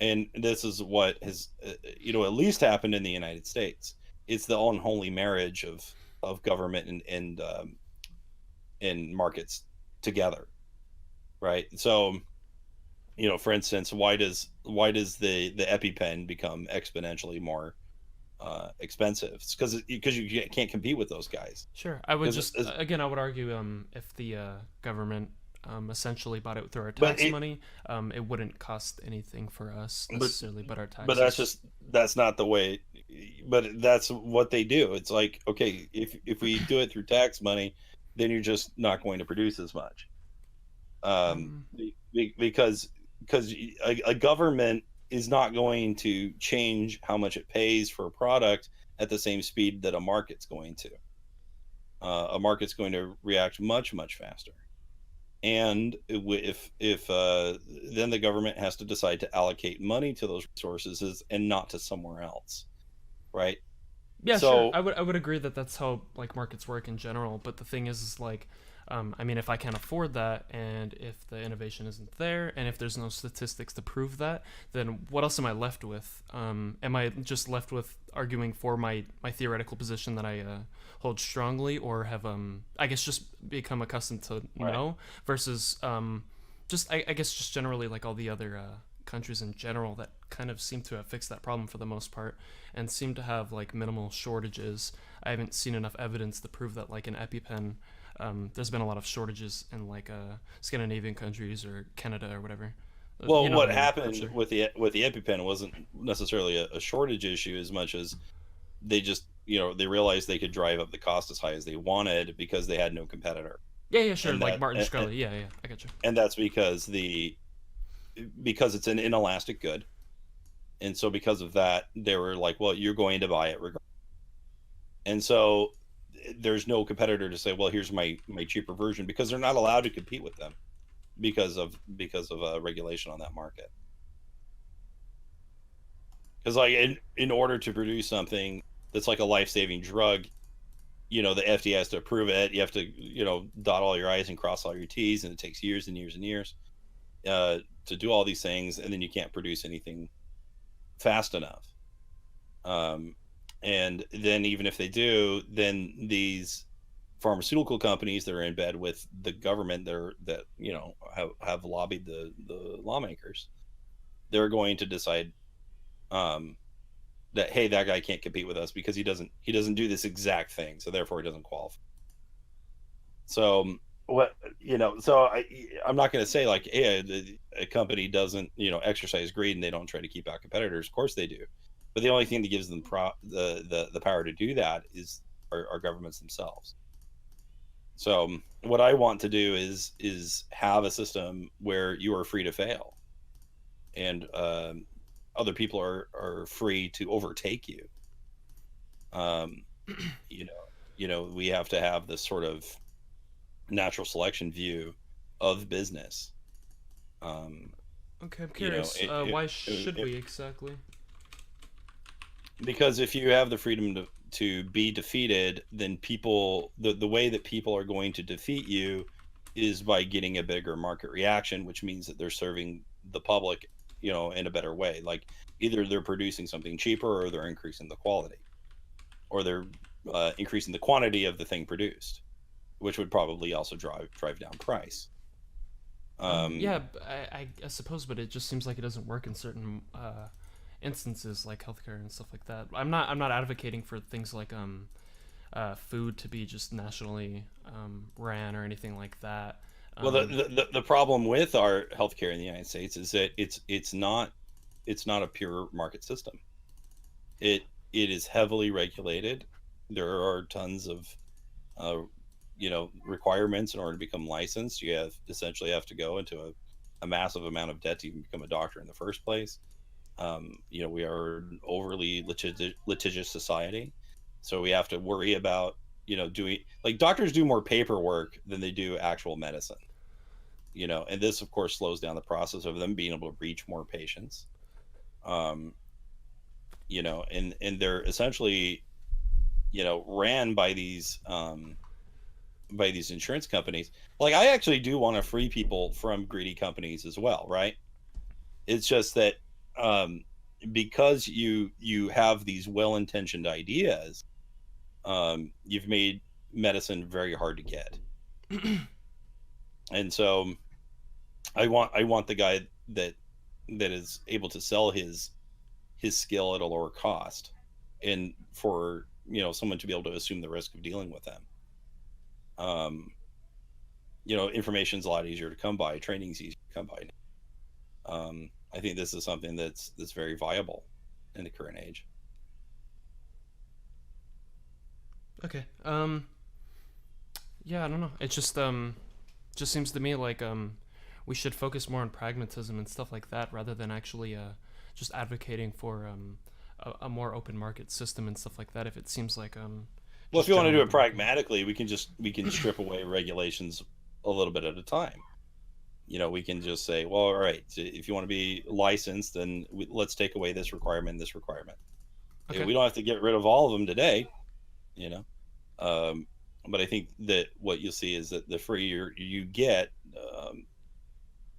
And this is what has, at least happened in the United States. It's the unholy marriage of government and markets together, right? So, for instance, why does the EpiPen become exponentially more expensive? It's because you can't compete with those guys. Sure. I would Because just again, I would argue if the government essentially bought it through our but tax money, it wouldn't cost anything for us but necessarily, but our but taxes. that's not the way. But that's what they do. It's like, okay, if we do it through tax money, then you're just not going to produce as much. Um, Because a government is not going to change how much it pays for a product at the same speed that a market's going to. A market's going to react much much faster, and if then the government has to decide to allocate money to those resources and not to somewhere else, right? Yeah, sure. So I would agree that that's how like markets work in general. But the thing is like, I mean, if I can't afford that, and if the innovation isn't there, and if there's no statistics to prove that, then what else am I left with? Am I just left with arguing for my theoretical position that I hold strongly, or have I guess just become accustomed to right. no versus just I guess just generally like all the other countries in general that kind of seem to have fixed that problem for the most part and seem to have like minimal shortages. I haven't seen enough evidence to prove that like an EpiPen, there's been a lot of shortages in like Scandinavian countries or Canada or whatever. Well, You know what what I mean? I'm happened sure. with the EpiPen wasn't necessarily a shortage issue as much as they just they realized they could drive up the cost as high as they wanted because they had no competitor. Yeah, yeah, sure. and Like that Martin and, Shkreli. Yeah, yeah. I got you. and that's because it's an inelastic good. And so because of that, they were like, well, you're going to buy it regardless. And so there's no competitor to say, well, here's my cheaper version, because they're not allowed to compete with them because of regulation on that market. Because like in order to produce something that's like a life-saving drug, the FDA has to approve it. You have to dot all your I's and cross all your T's, and it takes years and years and years to do all these things, and then you can't produce anything fast enough. Um, and then even if they do, then these pharmaceutical companies that are in bed with the government that have lobbied the lawmakers, they're going to decide um, that, hey, that guy can't compete with us because he doesn't do this exact thing, so therefore he doesn't qualify. So I'm not going to say like, hey, a company doesn't exercise greed and they don't try to keep out competitors. Of course they do, but the only thing that gives them the power to do that is our governments themselves. So what I want to do is have a system where you are free to fail, and other people are free to overtake you. Um, you know, we have to have this sort of natural selection view of business. Um, Okay, I'm you know, curious. it, it, Why should it, we exactly? because if you have the freedom to be defeated, then the way that people are going to defeat you is by getting a bigger market reaction, which means that they're serving the public, in a better way. Like either they're producing something cheaper, or they're increasing the quality, or they're increasing the quantity of the thing produced, which would probably also drive down price. Um, Yeah, I suppose, but it just seems like it doesn't work in certain instances, like healthcare and stuff like that. I'm not advocating for things like food to be just nationally ran or anything like that. well, the, Um, the problem with our healthcare in the United States is that it's not a pure market system. It is heavily regulated. There are tons of requirements in order to become licensed. You essentially have to go into a massive amount of debt to even become a doctor in the first place. We are an overly litigious society, so we have to worry about doing, like, doctors do more paperwork than they do actual medicine. And this of course slows down the process of them being able to reach more patients. um, and they're essentially ran by these by these insurance companies. Like, I actually do want to free people from greedy companies as well, right? It's just that because you have these well-intentioned ideas, you've made medicine very hard to get. And so I want the guy that is able to sell his skill at a lower cost, and for someone to be able to assume the risk of dealing with them. Information's a lot easier to come by, training's easier to come by. I think this is something that's very viable in the current age. Okay. Yeah, I don't know. It just seems to me like we should focus more on pragmatism and stuff like that, rather than actually just advocating for a more open market system and stuff like that. If it seems like well, if you want to do it pragmatically, we can strip away regulations a little bit at a time. We can just say, well, all right, so if you want to be licensed, then let's take away this requirement. Okay. We don't have to get rid of all of them today, but I think that what you'll see is that the freer you get,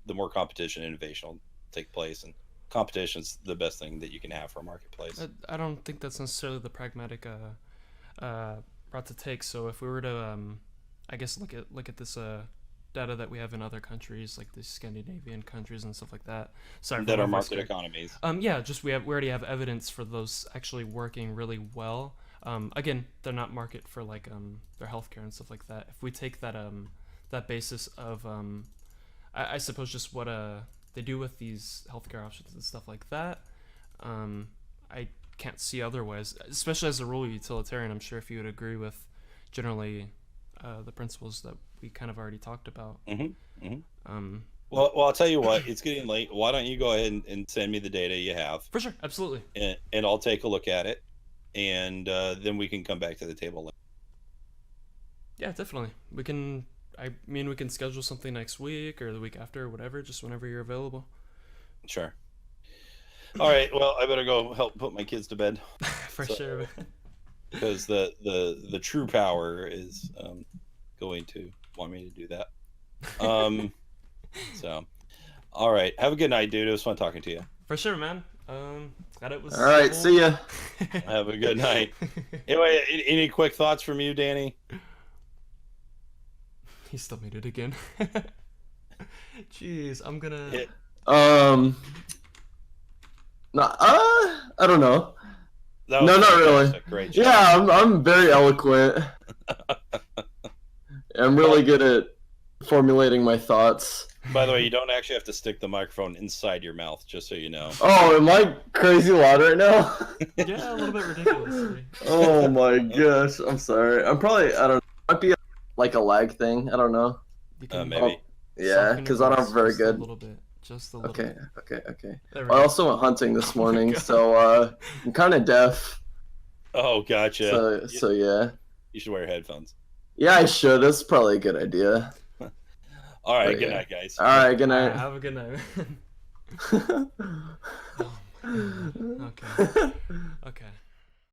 the more competition and innovation will take place, and competition's the best thing that you can have for a marketplace. I don't think that's necessarily the pragmatic route to take. So if we were to, I guess look at this data that we have in other countries, like the Scandinavian countries and stuff like that. Sorry, that are market economies. Yeah, just we already have evidence for those actually working really well. Again, they're not market for like their healthcare and stuff like that. If we take that that basis of I suppose just what they do with these healthcare options and stuff like that, I can't see otherwise. Especially as a rural utilitarian, I'm sure if you would agree with generally the principles that we kind of already talked about. Mm-hmm. Mm-hmm. Well, I'll tell you what. It's getting late. Why don't you go ahead and send me the data you have? For sure, absolutely. And I'll take a look at it, and then we can come back to the table later. Yeah, definitely. We can schedule something next week or the week after or whatever, just whenever you're available. Sure. All right. Well, I better go help put my kids to bed. For sure. Because the true power is going to want me to do that. So, all right. Have a good night, dude. It was fun talking to you. For sure, man. Glad it was. All right. See ya. Have a good night. Anyway, any quick thoughts from you, Danny? He still made it again. Jeez, I'm gonna. No, I don't know. No, not really. Great job. Yeah, I'm very eloquent. I'm really good at formulating my thoughts. By the way, you don't actually have to stick the microphone inside your mouth, just so you know. Oh, am I crazy loud right now? Yeah, a little bit ridiculous. Oh my gosh, I'm sorry. I don't know. Might be like a lag thing. I don't know. Maybe. Yeah, because I don't very good. A little bit. Just a little Okay. bit. I also went hunting this morning, so I'm kind of deaf. Oh, gotcha. So yeah. You should wear headphones. Yeah, I should. That's probably a good idea. All right. But good yeah. night, guys. All right. Good night. Have a good night. Oh my God. Okay.